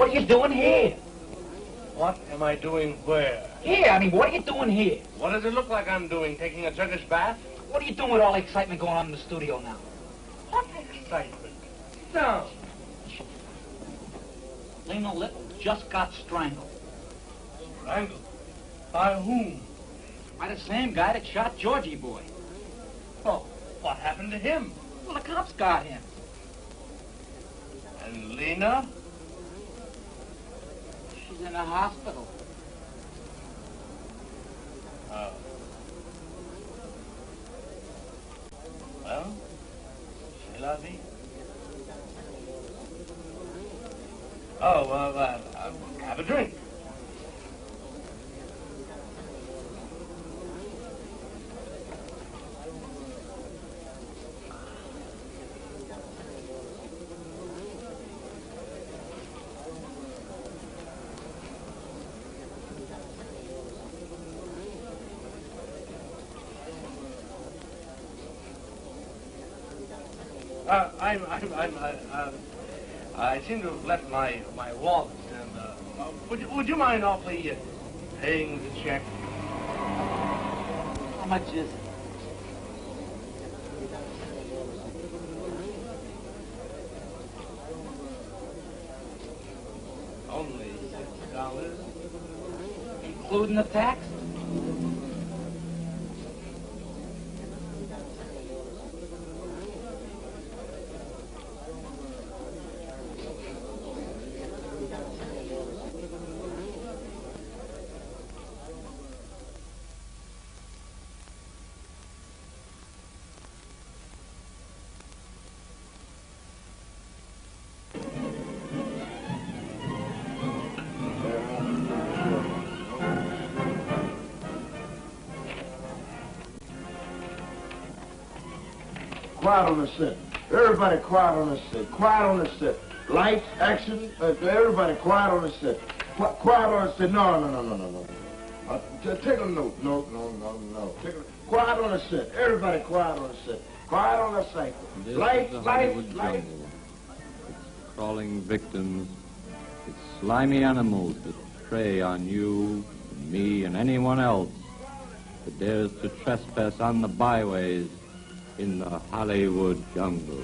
What are you doing here? What am I doing where? Here, I mean, what are you doing here? What does it look like I'm doing? Taking a Turkish bath? What are you doing with all the excitement going on in the studio now? What excitement? No. Lena Little just got strangled. Strangled? By whom? By the same guy that shot Georgie Boy. Oh, what happened to him? Well, the cops got him. And Lena? She's in a hospital. Oh. Well, c'est la vie. Oh, have a drink. I seem to have left my wallet, and would you mind awfully paying the check? How much is it? Only $6. Including the tax? Quiet on the set. Everybody quiet on the set. Quiet on the set. Lights, action, everybody quiet on the set. Quiet on the set. No. Take a note. No. Quiet on the set. Everybody quiet on the set. Quiet on the set. Lights. It's crawling victims. It's slimy animals that prey on you, and me, and anyone else that dares to trespass on the byways in the Hollywood jungle.